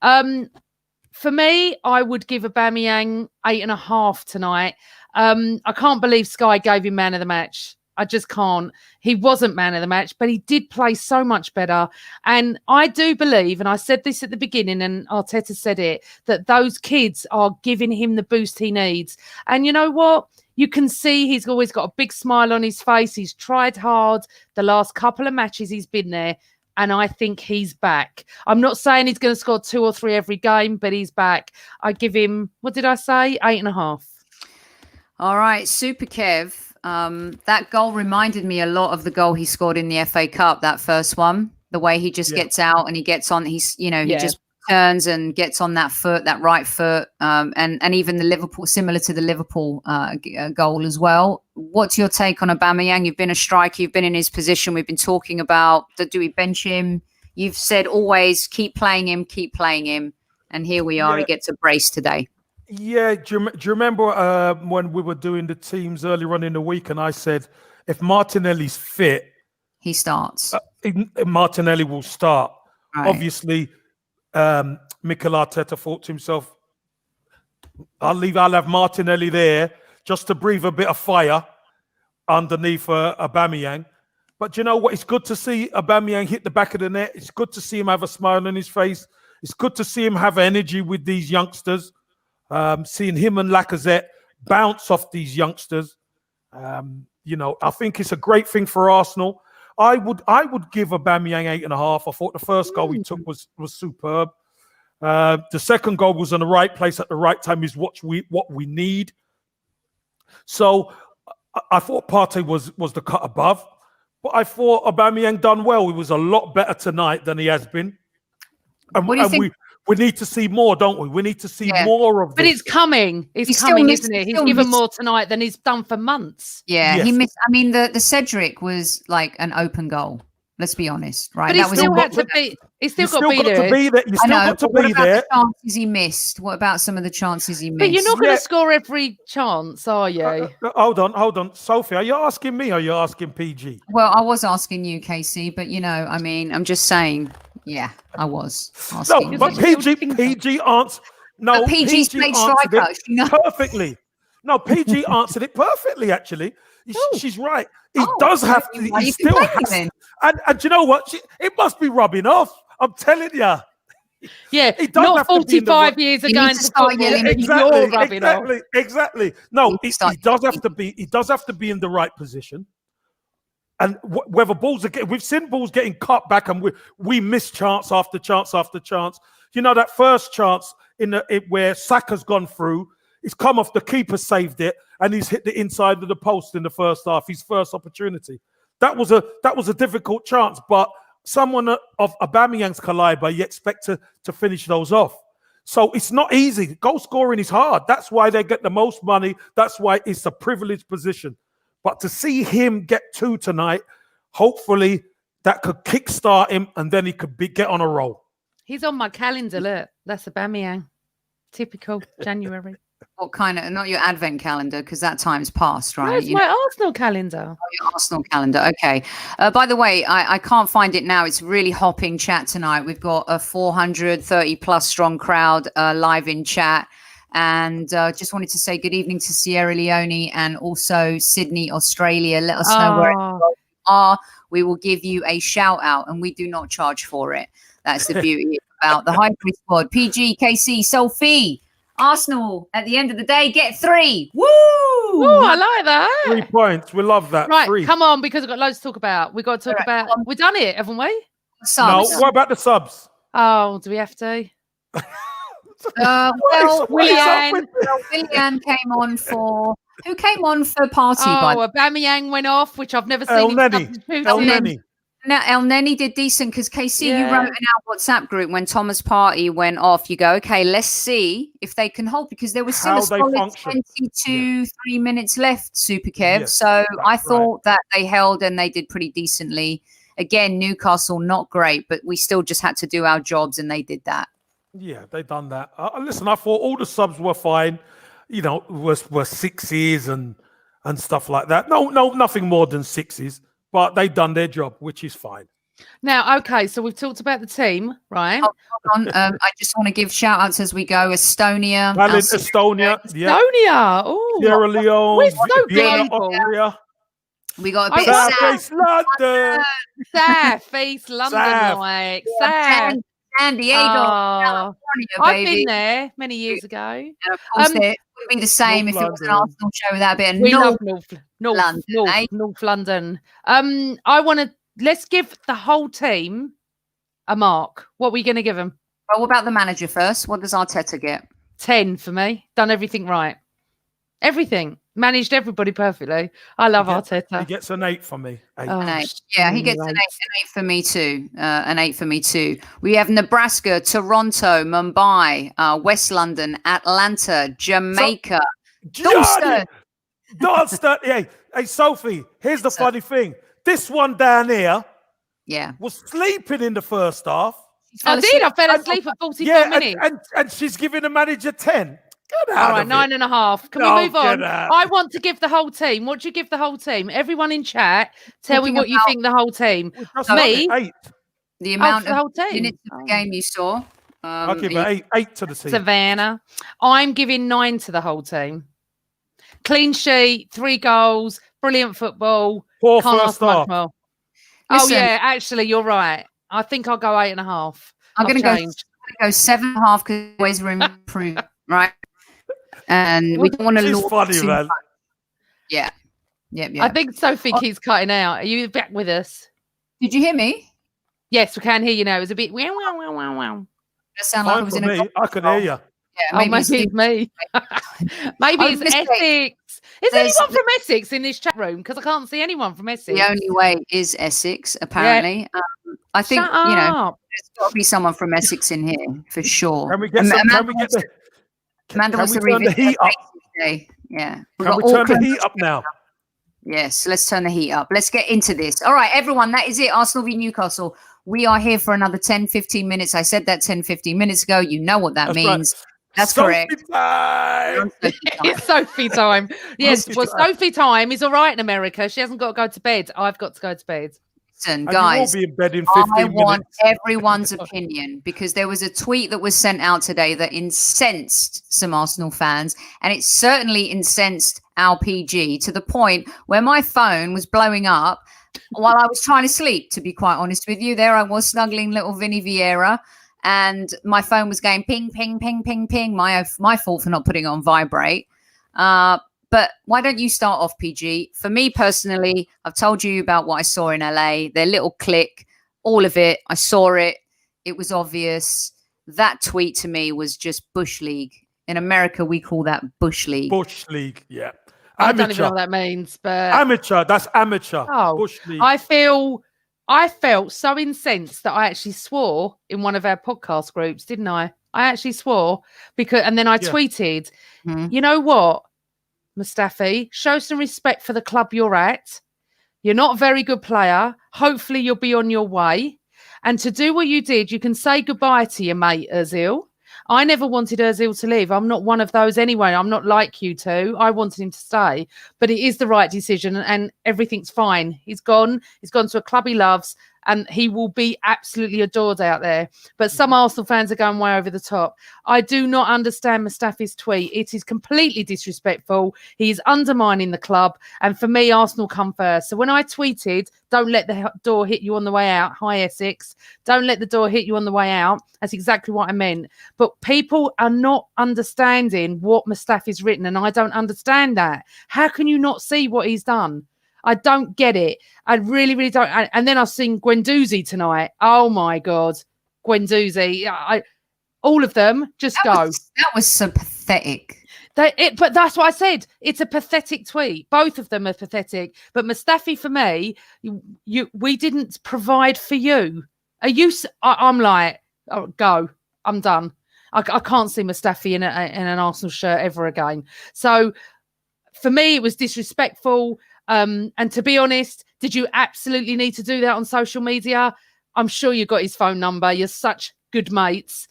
For me, I would give Aubameyang 8.5 tonight. I can't believe Sky gave him man of the match. I just can't. He wasn't man of the match, but he did play so much better. And I do believe, and I said this at the beginning, and Arteta said it, that those kids are giving him the boost he needs. And you know what? You can see he's always got a big smile on his face. He's tried hard. The last couple of matches he's been there. And I think he's back. I'm not saying he's going to score 2 or 3 every game, but he's back. I give him, what did I say? 8.5. All right, Super Kev. That goal reminded me a lot of the goal he scored in the FA Cup, that first one. The way he just gets out and he gets on, he just turns and gets on that foot, that right foot, and even the Liverpool, similar to the Liverpool goal as well. What's your take on Aubameyang? You've been a striker, you've been in his position. We've been talking about, do we bench him? You've said always keep playing him, and here we are. He gets a brace today. Yeah, do you remember when we were doing the teams earlier on in the week, and I said if Martinelli's fit, he starts. Martinelli will start. Right. Obviously, Mikel Arteta thought to himself, I'll have Martinelli there just to breathe a bit of fire underneath Aubameyang. But you know what? It's good to see Aubameyang hit the back of the net. It's good to see him have a smile on his face. It's good to see him have energy with these youngsters. Seeing him and Lacazette bounce off these youngsters. I think it's a great thing for Arsenal. I would give Aubameyang 8.5. I thought the first goal he took was superb. The second goal was in the right place at the right time is what we need. So I thought Partey was the cut above. But I thought Aubameyang done well. He was a lot better tonight than he has been. And, what do you think? We need to see more, don't we? We need to see more of this. But it's coming. It's coming, isn't it? He's given more tonight than he's done for months. Yeah, yes. He missed. I mean, the Cedric was like an open goal. Let's be honest, right? But he still had to be. He's still got to be there. You still got to be there. The chances he missed? What about some of the chances he missed? But you're not going to score every chance, are you? Hold on, Sophie. Are you asking me? Or are you asking PG? Well, I was asking you, Casey. But I mean, I'm just saying. Yeah, I was asking. No, but PG answered. No, PG's played striker perfectly. No, PG answered it perfectly. Actually, she's right. He does have to. He still has. And you know what? It must be rubbing off. I'm telling you. Yeah, not 45 years ago. Exactly. No, he does have to be. He does have to be in the right position. And whether balls are we've seen balls getting cut back, and we miss chance after chance after chance. You know that first chance where Saka's gone through. He's come off, the keeper saved it, and he's hit the inside of the post in the first half. His first opportunity. That was a difficult chance, but someone of Aubameyang's caliber, you expect to finish those off. So it's not easy. Goal scoring is hard. That's why they get the most money. That's why it's a privileged position. But to see him get 2 tonight, hopefully that could kickstart him, and then he could get on a roll. He's on my calendar. Look, that's Aubameyang. Typical January. What kind of, not your advent calendar, because that time's passed, right? No, it's my Arsenal calendar. Oh, your Arsenal calendar. Okay. By the way, I can't find it now. It's really hopping chat tonight. We've got a 430 plus strong crowd live in chat. And just wanted to say good evening to Sierra Leone and also Sydney, Australia. Let us know where you are. We will give you a shout out, and we do not charge for it. That's the beauty about the Hybrid Squad. PG, KC, Sophie. Arsenal, at the end of the day, get 3. Woo! Oh, I like that. 3 points. We love that. Right, 3. Come on, because we've got loads to talk about. We've got to talk about... We've done it, haven't we? Subs. No, what about the subs? Oh, do we have to? Willian came on for... Who came on for Partey? Aubameyang went off, which I've never seen. El Neni. Now, El Neni did decent because KC, you wrote in our WhatsApp group when Thomas Partey went off, you go, okay, let's see if they can hold, because there was still a solid 22, 3 minutes left, Super Kev. So I thought that they held and they did pretty decently. Again, Newcastle, not great, but we still just had to do our jobs and they did that. Yeah, they done that. Listen, I thought all the subs were fine, were 6s and stuff like that. No, nothing more than 6s. But they've done their job, which is fine. Now, okay, so we've talked about the team, right? Hold on. I just want to give shout-outs as we go. Estonia. Estonia. Oh, Sierra Leone. We're so global. We got a bit of South London. South London, like San Diego, California, I've been there many years ago. And of course, it wouldn't be the same if it was an Arsenal show without a bit of North London. Let's give the whole team a mark. What are we going to give them? Well, what about the manager first? What does Arteta get? 10 for me. Done everything right. Everything. Managed everybody perfectly. I love Arteta. He gets an 8 for me. 8. An 8. Yeah, he gets an 8 for me too. An 8 for me too. We have Nebraska, Toronto, Mumbai, West London, Atlanta, Jamaica, Dalston. Hey, Sophie, here's the funny thing. This one down here was sleeping in the first half. I fell asleep at 45 minutes. And she's giving the manager 10. All right, 9.5. Can we move on? I want to give the whole team. What do you give the whole team? Everyone in chat, tell me what you think the whole team. Me, the amount of minutes of the game you saw. I'll give it 8 to the team. Savannah. I'm giving 9 to the whole team. Clean sheet, 3 goals, brilliant football. Poor Can't first ask much half. more. Listen, Oh yeah, actually, you're right. I think I'll go 8.5. I'm going to go 7.5 because there's always room to improve, right? And we don't want to She's lose funny, too man. much. Yeah. I think Sophie keeps cutting out. Are you back with us? Did you hear me? Yes, we can hear you now. It was a bit wow, wow, wow, wow, wow. That sound like I Fine was for in a me. I can hear you. Yeah, Maybe it's me. Maybe it's Essex. Is anyone from Essex in this chat room? Because I can't see anyone from Essex. The only way is Essex, apparently. Yeah. I think, Shut up. there's got to be someone from Essex in here for sure. Can we get some? Can we get the? Amanda Can wants we to turn the revisit heat up? today. Yeah. Can we turn the heat up now? Yes, let's turn the heat up. Let's get into this. All right, everyone, that is it. Arsenal v Newcastle. We are here for another 10, 15 minutes. I said that 10, 15 minutes ago. You know what that means. Right. That's Sophie correct. Time. It's Sophie time. Yes, Sophie time is all right in America. She hasn't got to go to bed. I've got to go to bed. Listen, And guys, you will be in bed in 15 I want minutes. everyone's opinion because there was a tweet that was sent out today that incensed some Arsenal fans, and it certainly incensed our PG to the point where my phone was blowing up while I was trying to sleep, to be quite honest with you. There I was snuggling little Vinny Vieira, and my phone was going ping, ping, ping, ping, ping. My fault for not putting it on vibrate. But why don't you start off, PG? For me personally, I've told you about what I saw in LA, their little clique, all of it. I saw it. It was obvious. That tweet to me was just Bush League. In America, we call that Bush League. Bush League, yeah. I don't even know what that means, but amateur. That's amateur. Oh, Bush League. I felt so incensed that I actually swore in one of our podcast groups, didn't I? I actually swore and then I tweeted, you know what, Mustafi, show some respect for the club you're at. You're not a very good player. Hopefully you'll be on your way. And to do what you did, you can say goodbye to your mate, Ozil. I never wanted Ozil to leave. I'm not one of those anyway. I'm not like you two. I wanted him to stay. But it is the right decision and everything's fine. He's gone. He's gone to a club he loves and he will be absolutely adored out there. But some Arsenal fans are going way over the top. I do not understand Mustafi's tweet. It is completely disrespectful. He is undermining the club. And for me, Arsenal come first. So when I tweeted, don't let the door hit you on the way out. Hi, Essex. Don't let the door hit you on the way out. That's exactly what I meant. But people are not understanding what Mustafi's written. And I don't understand that. How can you not see what he's done? I don't get it. I really, really don't. And then I've seen Guendouzi tonight. Oh, my God. Guendouzi. All of them, just go. That was so pathetic. But that's what I said. It's a pathetic tweet. Both of them are pathetic. But Mustafi, for me, we didn't provide for you. I'm like, oh, go. I'm done. I can't see Mustafi in an Arsenal shirt ever again. So for me, it was disrespectful. And to be honest, did you absolutely need to do that on social media? I'm sure you got his phone number. You're such good mates.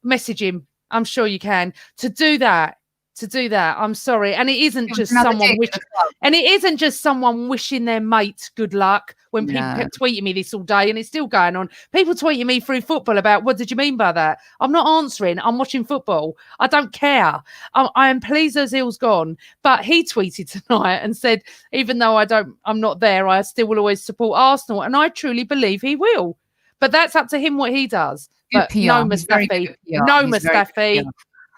Message him. I'm sure you can. To do that, I'm sorry. And it isn't just someone wishing their mate good luck. When people kept tweeting me this all day, and it's still going on. People tweeting me through football about what did you mean by that? I'm not answering. I'm watching football. I don't care. I am pleased Ozil's gone, but he tweeted tonight and said, even though I'm not there, I still will always support Arsenal, and I truly believe he will. But that's up to him what he does. But no Mustafi, no Mustafi,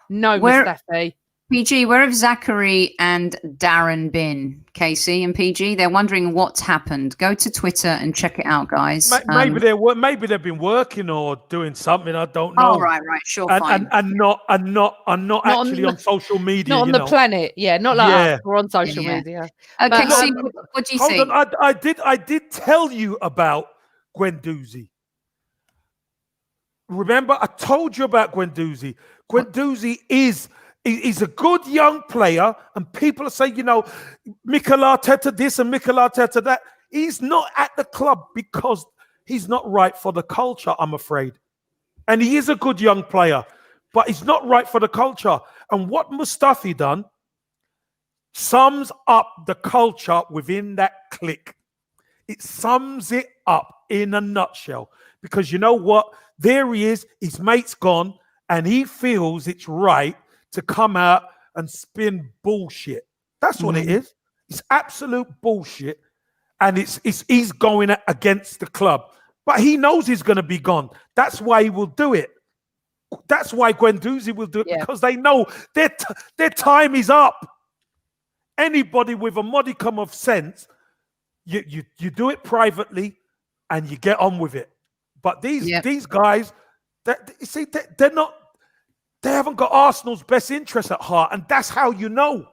no Mustafi. PG, where have Zachary and Darren been? Casey and PG, they're wondering what's happened. Go to Twitter and check it out, guys. Maybe they've been working or doing something. I don't know. Oh, right, sure, fine. And not actually on social media. Not on the planet, not like us. We're on social media. Okay, Casey, what do you think? Hold on, I did tell you about Guendouzi. Remember, I told you about Guendouzi. Guendouzi He's a good young player, and people are saying, Mikel Arteta this and Mikel Arteta that. He's not at the club because he's not right for the culture, I'm afraid. And he is a good young player, but he's not right for the culture. And what Mustafi done sums up the culture within that clique. It sums it up in a nutshell. because you know what? There he is, his mate's gone, and he feels it's right to come out and spin bullshit. That's what it is. It's absolute bullshit. And he's going against the club. But he knows he's going to be gone. That's why he will do it. That's why Guendouzi will do it, because they know their time is up. Anybody with a modicum of sense, you do it privately and you get on with it. But these guys, they're not. They haven't got Arsenal's best interest at heart, and that's how you know.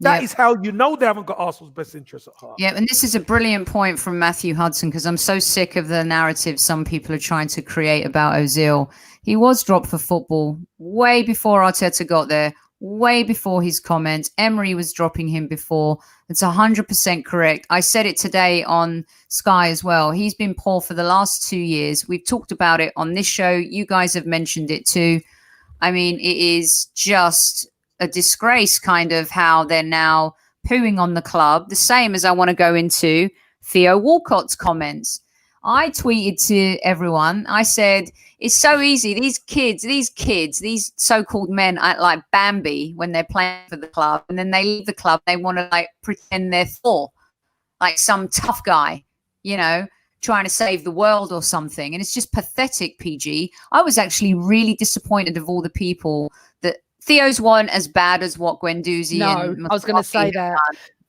That is how you know they haven't got Arsenal's best interest at heart. Yeah, and this is a brilliant point from Matthew Hudson, because I'm so sick of the narrative some people are trying to create about Ozil. He was dropped for football way before Arteta got there, way before his comments. Emery was dropping him before. It's 100% correct. I said it today on Sky as well. He's been poor for the last 2 years. We've talked about it on this show. You guys have mentioned it too. I mean, it is just a disgrace kind of how they're now pooing on the club, the same as I want to go into Theo Walcott's comments. I tweeted to everyone, I said, it's so easy. These kids, these so-called men act like Bambi when they're playing for the club, and then they leave the club. They want to like pretend they're Thor, like some tough guy, you know, trying to save the world or something. And it's just pathetic, PG. I was actually really disappointed of all the people that Theo's weren't as bad as what Guendouzi and I was going to say that.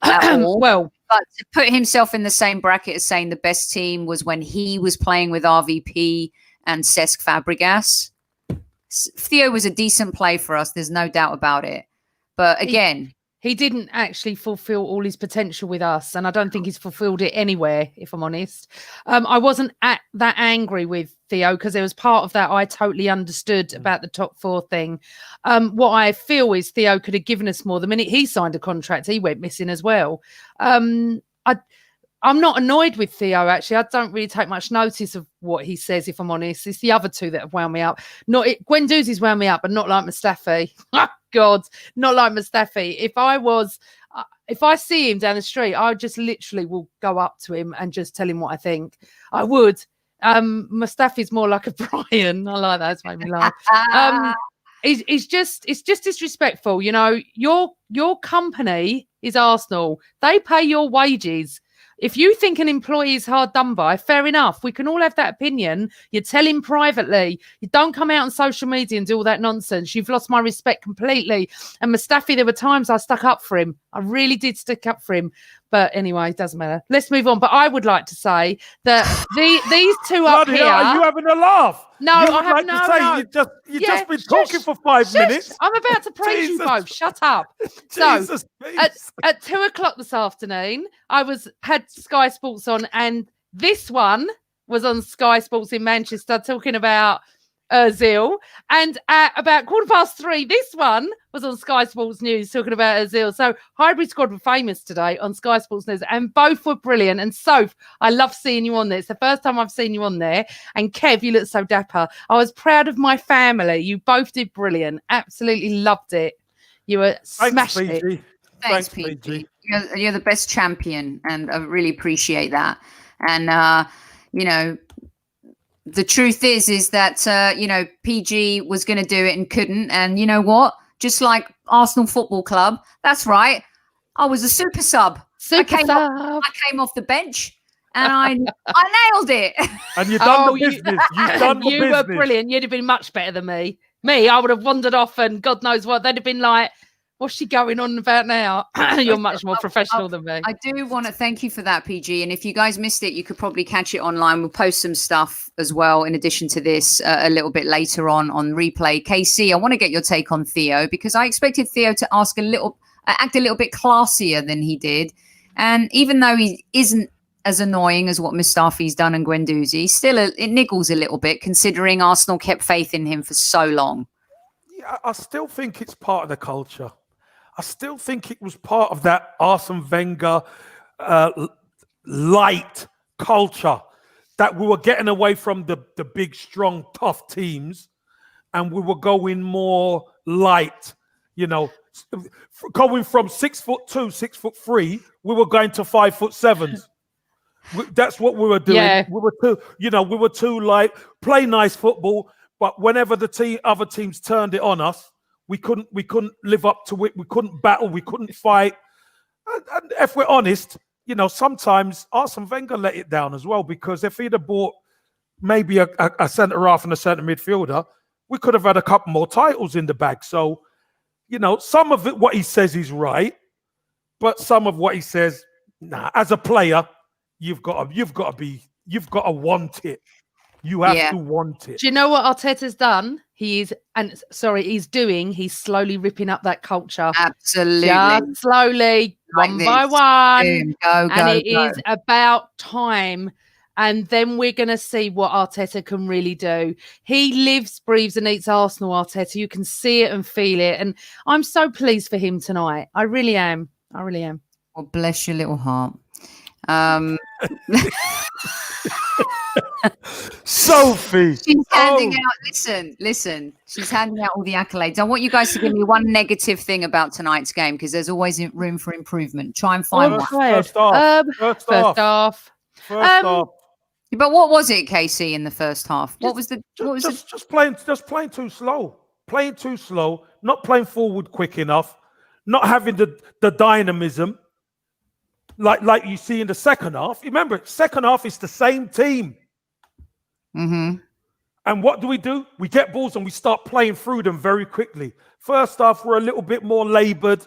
Well, but to put himself in the same bracket as saying the best team was when he was playing with RVP and Cesc Fabregas. Theo was a decent play for us. There's no doubt about it. But again, he didn't actually fulfill all his potential with us, and I don't think he's fulfilled it anywhere, if I'm honest. I wasn't that angry with Theo, because there was part of that I totally understood about the top four thing. What I feel is Theo could have given us more. The minute he signed a contract, he went missing as well. I'm not annoyed with Theo, actually. I don't really take much notice of what he says, if I'm honest. It's the other two that have wound me up. Guendouzi's wound me up, but not like Mustafi. God, not like Mustafi. If I see him down the street, I just literally will go up to him and just tell him what I think. I would. Mustafi's more like a Brian. I like that. It's made me laugh. It's just disrespectful. You know, your company is Arsenal. They pay your wages. If you think an employee is hard done by, fair enough. We can all have that opinion. You tell him privately. You don't come out on social media and do all that nonsense. You've lost my respect completely. And Mustafi, there were times I stuck up for him. I really did stick up for him. But anyway, it doesn't matter. Let's move on. But I would like to say that these two up here. Are you having a laugh? No, I have no. You've just been talking for 5 minutes. I'm about to praise you both. Shut up. So at 2:00 this afternoon, I had Sky Sports on, and this one was on Sky Sports in Manchester talking about Ozil, and at about 3:15, this one was on Sky Sports News talking about Ozil. So Hybrid Squad were famous today on Sky Sports News, and both were brilliant. And Soph, I love seeing you on there. It's the first time I've seen you on there. And Kev, you look so dapper. I was proud of my family. You both did brilliant. Absolutely loved it. You were smashed it. Thanks, PG. You're the best champion, and I really appreciate that. And you know, the truth is that, you know, PG was going to do it and couldn't. And you know what? Just like Arsenal Football Club, that's right. I was a super sub. I came off the bench and I nailed it. And you've done the business. You've done the business. You were brilliant. You'd have been much better than me. I would have wandered off and God knows what. They'd have been like, what's she going on about now? You're much more professional than me. I do want to thank you for that, PG. And if you guys missed it, you could probably catch it online. We'll post some stuff as well, in addition to this, a little bit later on replay. KC, I want to get your take on Theo, because I expected Theo to act a little bit classier than he did. And even though he isn't as annoying as what Mustafi's done and Guendouzi, still it niggles a little bit, considering Arsenal kept faith in him for so long. Yeah, I still think it's part of the culture. I still think it was part of that Arsene Wenger light culture, that we were getting away from the big, strong, tough teams, and we were going more light, you know, going from 6'2", 6'3", we were going to 5'7". That's what we were doing. Yeah. We were too like play nice football, but whenever the other teams turned it on us, we couldn't live up to it. We couldn't battle. We couldn't fight. And if we're honest, sometimes Arsene Wenger let it down as well, because if he'd have bought maybe a centre half and a centre midfielder, we could have had a couple more titles in the bag. So, some of it, what he says is right, but some of what he says, nah. As a player, you've got to want it. You have to want it. Do you know what Arteta's done? He's slowly ripping up that culture. Absolutely. Just slowly, Like one this. by one. Boom, go, and it go. is about time. And then we're going to see what Arteta can really do. He lives, breathes and eats Arsenal, Arteta. You can see it and feel it. And I'm so pleased for him tonight. I really am. Well, bless your little heart. Sophie. She's handing out, listen, she's handing out all the accolades. I want you guys to give me one negative thing about tonight's game, because there's always room for improvement. Try and find one. First half. But what was it, Casey, in the first half? Just playing too slow. Playing too slow, not playing forward quick enough, not having the dynamism like you see in the second half. Remember, second half is the same team. Mm-hmm. And what do? We get balls and we start playing through them very quickly. First half, we're a little bit more laboured.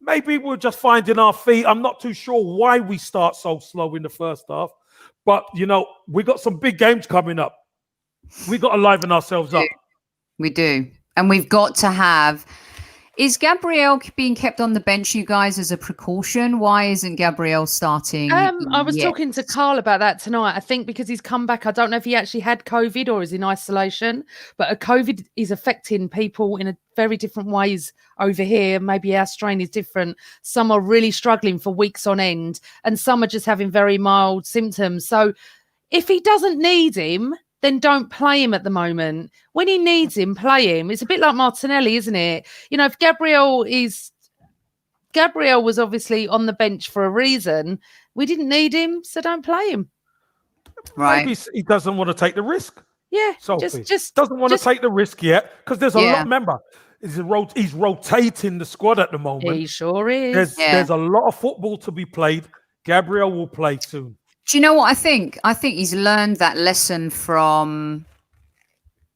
Maybe we're just finding our feet. I'm not too sure why we start so slow in the first half. But, we got some big games coming up. We got to liven ourselves up. We do. And we've got to have... Is Gabriel being kept on the bench, you guys, as a precaution? Why isn't Gabriel starting? I was talking to Carl about that tonight. I think because he's come back, I don't know if he actually had COVID or is in isolation, but a COVID is affecting people in a very different ways over here. Maybe our strain is different. Some are really struggling for weeks on end, and some are just having very mild symptoms. So if he doesn't need him, then don't play him at the moment. When he needs him, play him. It's a bit like Martinelli, isn't it? If Gabriel was obviously on the bench for a reason. We didn't need him, so don't play him. Right. Maybe he doesn't want to take the risk. Yeah. Sophie. Just doesn't want to take the risk yet, because there's a lot. Remember, he's rotating the squad at the moment. He sure is. There's a lot of football to be played. Gabriel will play soon. Do you know what I think? I think he's learned that lesson from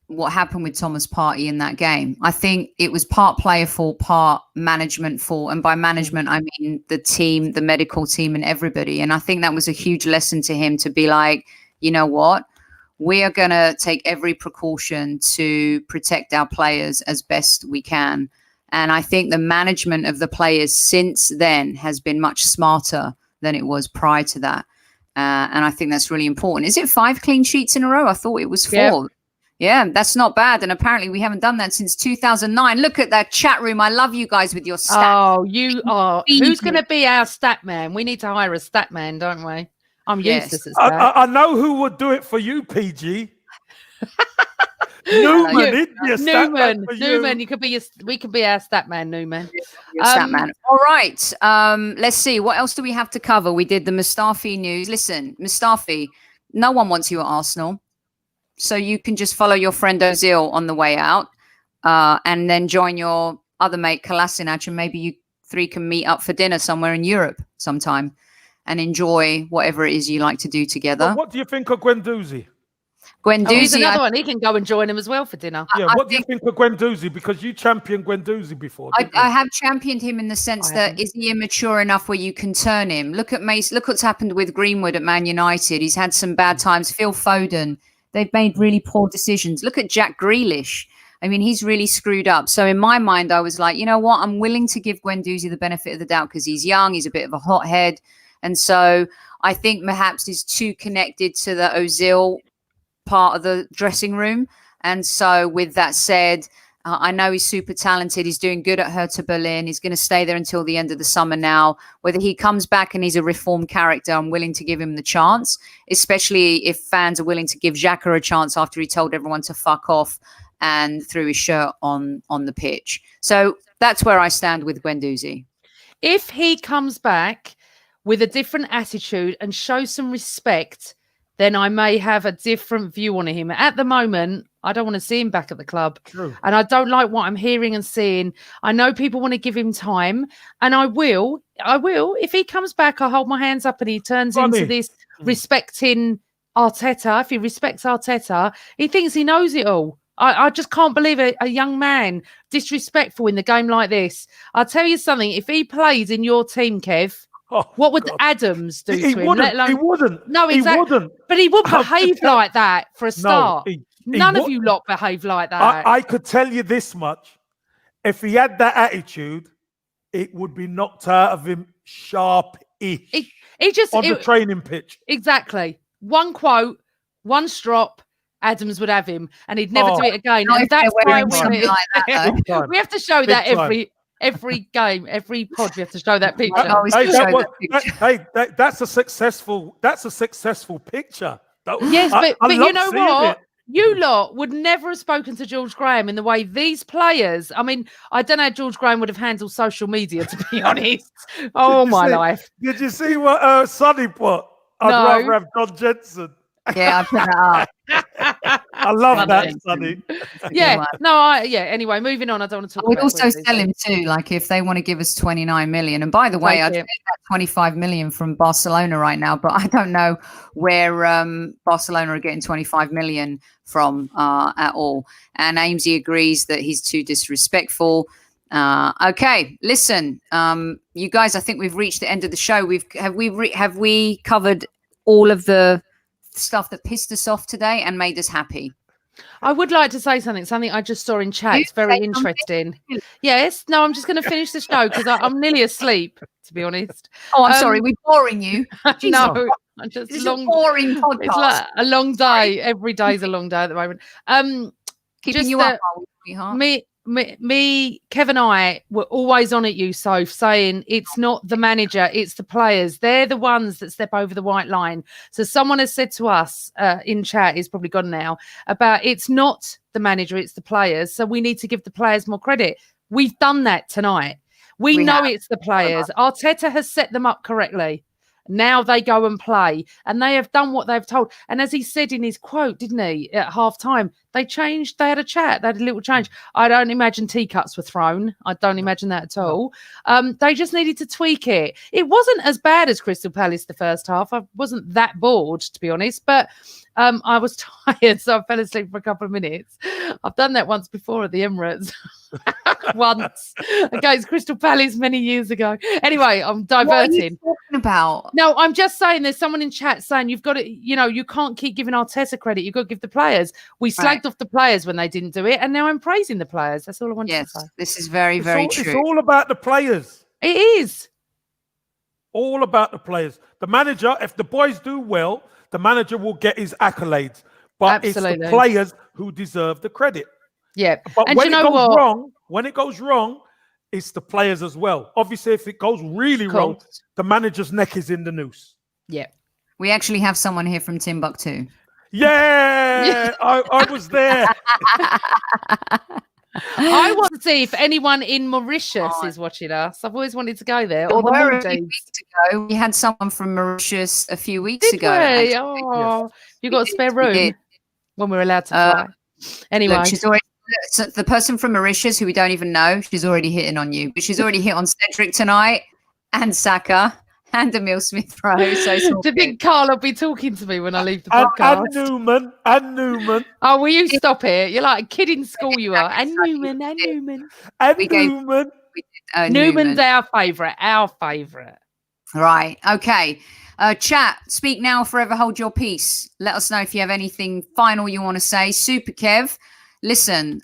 what happened with Thomas Partey in that game. I think it was part player fault, part management fault. And by management, I mean the team, the medical team and everybody. And I think that was a huge lesson to him, to be like, you know what? We are going to take every precaution to protect our players as best we can. And I think the management of the players since then has been much smarter than it was prior to that. And I think that's really important. Is it 5 clean sheets in a row? I thought it was 4. Yeah, that's not bad. And apparently we haven't done that since 2009. Look at that chat room. I love you guys with your stats. Oh, you are. Who's going to be our stat man? We need to hire a stat man, don't we? I'm useless at that. I know who would do it for you, PG. Newman, Newman, we could be our stat man, Newman. Stat man. All right. Let's see. What else do we have to cover? We did the Mustafi news. Listen, Mustafi, no one wants you at Arsenal. So you can just follow your friend Ozil on the way out, and then join your other mate Kolasinac, and maybe you 3 can meet up for dinner somewhere in Europe sometime and enjoy whatever it is you like to do together. Well, what do you think of Guendouzi? He's another one. He can go and join him as well for dinner. Yeah, what do you think of Guendouzi? Because you championed Guendouzi before. I have championed him in the sense that is he immature enough where you can turn him? Look at Mace. Look what's happened with Greenwood at Man United. He's had some bad times. Phil Foden. They've made really poor decisions. Look at Jack Grealish. I mean, he's really screwed up. So in my mind, I was like, you know what? I'm willing to give Guendouzi the benefit of the doubt because he's young. He's a bit of a hothead. And so I think perhaps he's too connected to the Ozil part of the dressing room. And so with that said, I know he's super talented. He's doing good at Hertha Berlin. He's going to stay there until the end of the summer now. Whether he comes back and he's a reformed character, I'm willing to give him the chance, especially if fans are willing to give Xhaka a chance after he told everyone to fuck off and threw his shirt on the pitch. So that's where I stand with Guendouzi. If he comes back, with a different attitude and show some respect, then I may have a different view on him. At the moment, I don't want to see him back at the club. True. And I don't like what I'm hearing and seeing. I know people want to give him time, and I will. If he comes back, I'll hold my hands up and he turns into this respecting Arteta. If he respects Arteta, he thinks he knows it all. I just can't believe a young man disrespectful in the game like this. I'll tell you something. If he plays in your team, Kev, what would Adams do to him? He wouldn't. No, exactly. He wouldn't. But he would behave like that for a start. No, None of you lot behave like that. I could tell you this much. If he had that attitude, it would be knocked out of him sharp-ish he just on the training pitch. Exactly. One quote, one strop, Adams would have him, and he'd never do it again. And that's why we have to show that every game, every pod. We have to show that picture. That's a successful picture. Yes, but you know what? You lot would never have spoken to George Graham in the way these players. I mean, I don't know how George Graham would have handled social media, to be honest. Oh, my life. Did you see what Sonny put? I'd rather have John Jensen. Yeah, I put that up. I love that, Sonny. Anyway, moving on. I don't want to talk We'd about also sell him too, like if they want to give us 29 million. And by the way, I'd take that 25 million from Barcelona right now, but I don't know where Barcelona are getting 25 million from at all. And Amesy agrees that he's too disrespectful. Okay, listen, you guys, I think we've reached the end of the show. Have we covered all of the stuff that pissed us off today and made us happy? I would like to say something I just saw in chat. It's very interesting. Yes. No, I'm just going to finish the show because I'm nearly asleep, to be honest. Oh, I'm sorry. We're boring you. No, I'm just it's a boring podcast. It's like a long day. Every day's a long day at the moment. Keeping you up, sweetheart. Me, Kev and I were always on at you, Soph, saying it's not the manager, it's the players. They're the ones that step over the white line. So someone has said to us in chat, it's probably gone now, about it's not the manager, it's the players. So we need to give the players more credit. We've done that tonight. We know it's the players. Arteta has set them up correctly. Now they go and play, and they have done what they've told. And as he said in his quote, didn't he, at half time, they changed, they had a chat, they had a little change. I don't imagine teacups were thrown. I don't imagine that at all. They just needed to tweak it. It wasn't as bad as Crystal Palace the first half. I wasn't that bored, to be honest, but I was tired, so I fell asleep for a couple of minutes. I've done that once before at the Emirates. Once against Crystal Palace many years ago. Anyway, I'm diverting. What are you talking about? No, I'm just saying there's someone in chat saying you've got to, you can't keep giving Arteta credit. You've got to give the players. We slagged off the players when they didn't do it, and now I'm praising the players. That's all I wanted to say. This is very, very true. It's all about the players. It is. All about the players. The manager, if the boys do well, the manager will get his accolades. But Absolutely. It's the players who deserve the credit. Yeah. But and when it goes wrong, it's the players as well. Obviously, if it goes really wrong, the manager's neck is in the noose. Yeah. We actually have someone here from Timbuktu. Yeah, I was there. I want to see if anyone in Mauritius is watching us. I've always wanted to go there. Or the Maldives. We had someone from Mauritius a few weeks ago. We? Oh, yes. You got a spare room when we're allowed to fly. Anyway, look, she's already. So the person from Mauritius, who we don't even know, she's already hitting on you. But she's already hit on Cedric tonight, and Saka, and Emil Smith-Rowe. So the big Carl will be talking to me when I leave the podcast. And Newman. Oh, will you stop it? You're like a kid in school, you are. And Newman. Newman's our favourite. Right. Okay. Chat, speak now, forever hold your peace. Let us know if you have anything final you want to say. Super Kev. Listen,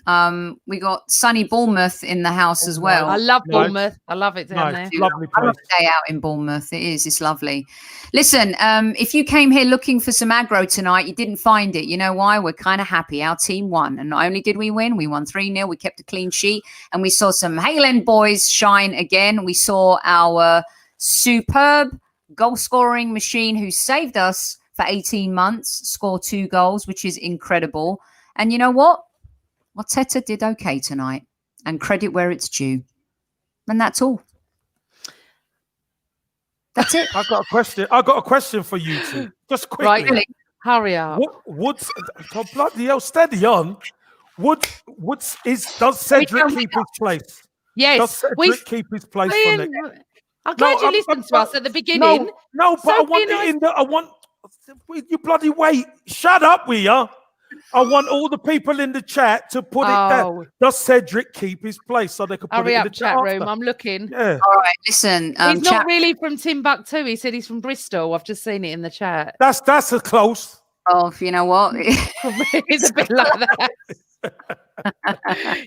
we got sunny Bournemouth in the house as well. I love Bournemouth. I love it down there. Lovely place. I love a day out in Bournemouth. It is. It's lovely. Listen, if you came here looking for some aggro tonight, you didn't find it. You know why? We're kind of happy. Our team won. And not only did we win, we won 3-0. We kept a clean sheet. And we saw some Hale boys shine again. We saw our superb goal-scoring machine who saved us for 18 months score 2 goals, which is incredible. And you know what? Arteta did okay tonight, and credit where it's due. And that's all. That's it. I got a question for you two. Just quickly. Right. Really? Hurry up. Bloody hell, steady on. Does Cedric keep his place? Yes. Does Cedric keep his place for next? I'm glad you listened to us at the beginning. No, but I want it in the. I want you bloody wait. Shut up, we are. I want all the people in the chat to put it there. Does Cedric keep his place so they can put Hurry it in up, the chat room. after? I'm looking. Yeah. All right, listen. He's not really from Timbuktu. He said he's from Bristol. I've just seen it in the chat. That's a close. Oh, you know what? It's a bit like that.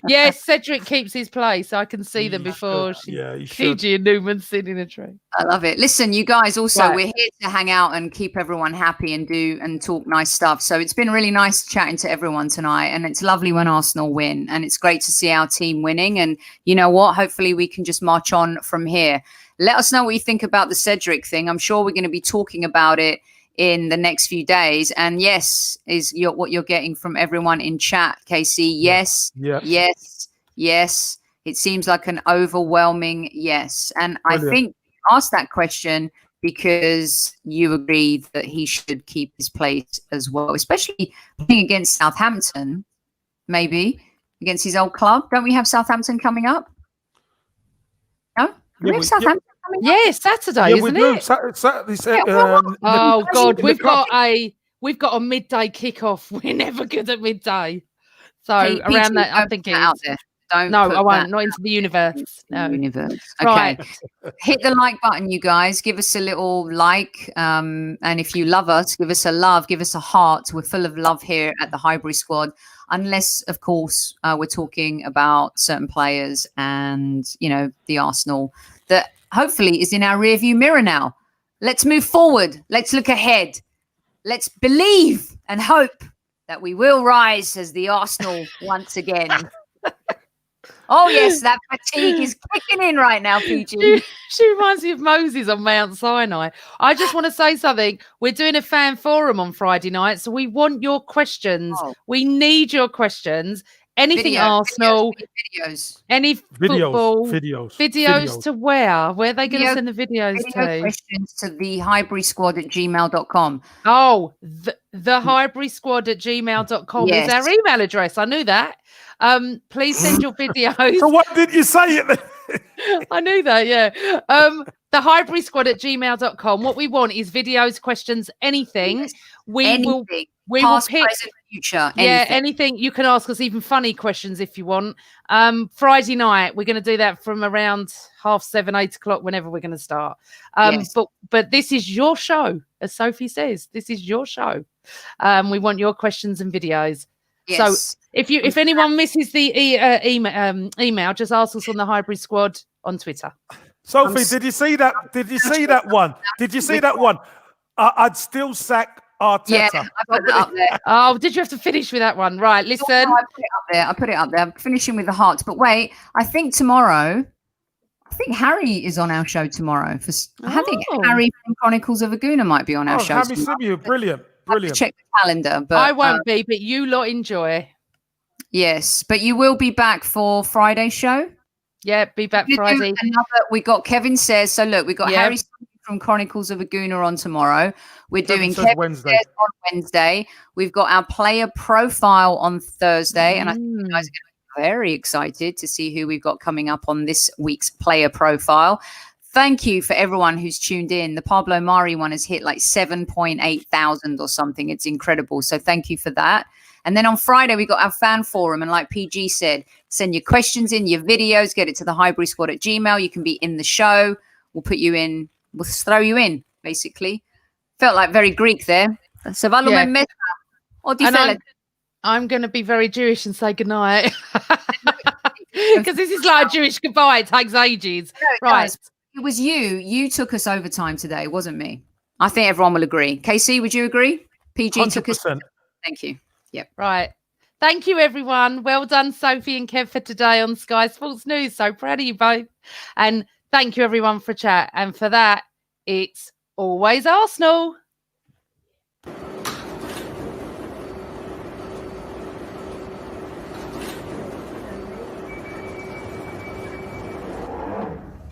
Yes, Cedric keeps his place. I can see them before. PG and Newman sitting in a tree. I love it. Listen, you guys, also, we're here to hang out and keep everyone happy and talk nice stuff. So it's been really nice chatting to everyone tonight. And it's lovely when Arsenal win. And it's great to see our team winning. And you know what? Hopefully we can just march on from here. Let us know what you think about the Cedric thing. I'm sure we're going to be talking about it in the next few days. And yes, what you're getting from everyone in chat, KC. Yes, yes. It seems like an overwhelming yes. And brilliant. I think you asked that question because you agree that he should keep his place as well, especially playing against Southampton, maybe against his old club. Don't we have Southampton coming up? No? We have Southampton. Yes, Saturday, isn't it? Saturday. Oh God, we've got a midday kickoff. We're never good at midday, so around that, I'm thinking. Out there. Don't. No, I won't. Not into the universe. No. Universe. Okay. Right. Hit the like button, you guys. Give us a little like, and if you love us, give us a love. Give us a heart. We're full of love here at the Highbury Squad. Unless, of course, we're talking about certain players and the Arsenal that hopefully is in our rearview mirror now. Let's move forward. Let's look ahead. Let's believe and hope that we will rise as the Arsenal once again. Oh, yes, that fatigue is kicking in right now, PG. She reminds me of Moses on Mount Sinai. I just want to say something. We're doing a fan forum on Friday night, so we want your questions. Oh. We need your questions. Anything Arsenal, videos, any football, videos to where? Where are they going to send the videos to? Questions to the highburysquad@gmail.com. Oh, the highburysquad@gmail.com is our email address. I knew that. Please send your videos. So what did you say it then? I knew that, yeah. The highburysquad@gmail.com. What we want is videos, questions, anything. Yes. We Past, will pick present, future. Anything. You can ask us even funny questions if you want. Friday night, we're going to do that from around 7:30, 8 o'clock, whenever we're going to start. Yes. But this is your show, as Sophie says. This is your show. We want your questions and videos. Yes. So if anyone misses the email, just ask us on the Highbury Squad on Twitter. Sophie, did you see that? Did you see that one? Did you see that one? I'd still sack Arteta. Yeah, I put it up there. Oh, did you have to finish with that one? Right, listen. No, I put it up there. I'm finishing with the hearts. But wait, I think Harry is on our show tomorrow. I think Harry from Chronicles of a Gooner might be on our show. Harry Simeon, brilliant. Check the calendar. But I won't be, but you lot enjoy. Yes, but you will be back for Friday's show? Yeah, be back Friday. We got Kevin Says. So look, we got Harry from Chronicles of a Gooner on tomorrow. We're doing Kevin Wednesday. Says on Wednesday. We've got our player profile on Thursday. And I think you guys are going to be very excited to see who we've got coming up on this week's player profile. Thank you for everyone who's tuned in. The Pablo Mari one has hit like 7.8 thousand or something. It's incredible. So thank you for that. And then on Friday, we got our fan forum. And like PG said, send your questions in, your videos, get it to the highburysquad@gmail. You can be in the show. We'll put you in. We'll throw you in, basically. Felt like very Greek there. I'm going to be very Jewish and say goodnight. Because this is like a Jewish goodbye. It takes ages. No, right. It was you. You took us overtime today. It wasn't me. I think everyone will agree. KC, would you agree? PG 100%. Took us. Thank you. Yep. Right. Thank you, everyone. Well done, Sophie and Kev, for today on Sky Sports News. So proud of you both. And thank you, everyone, for chat. And for that, it's always Arsenal.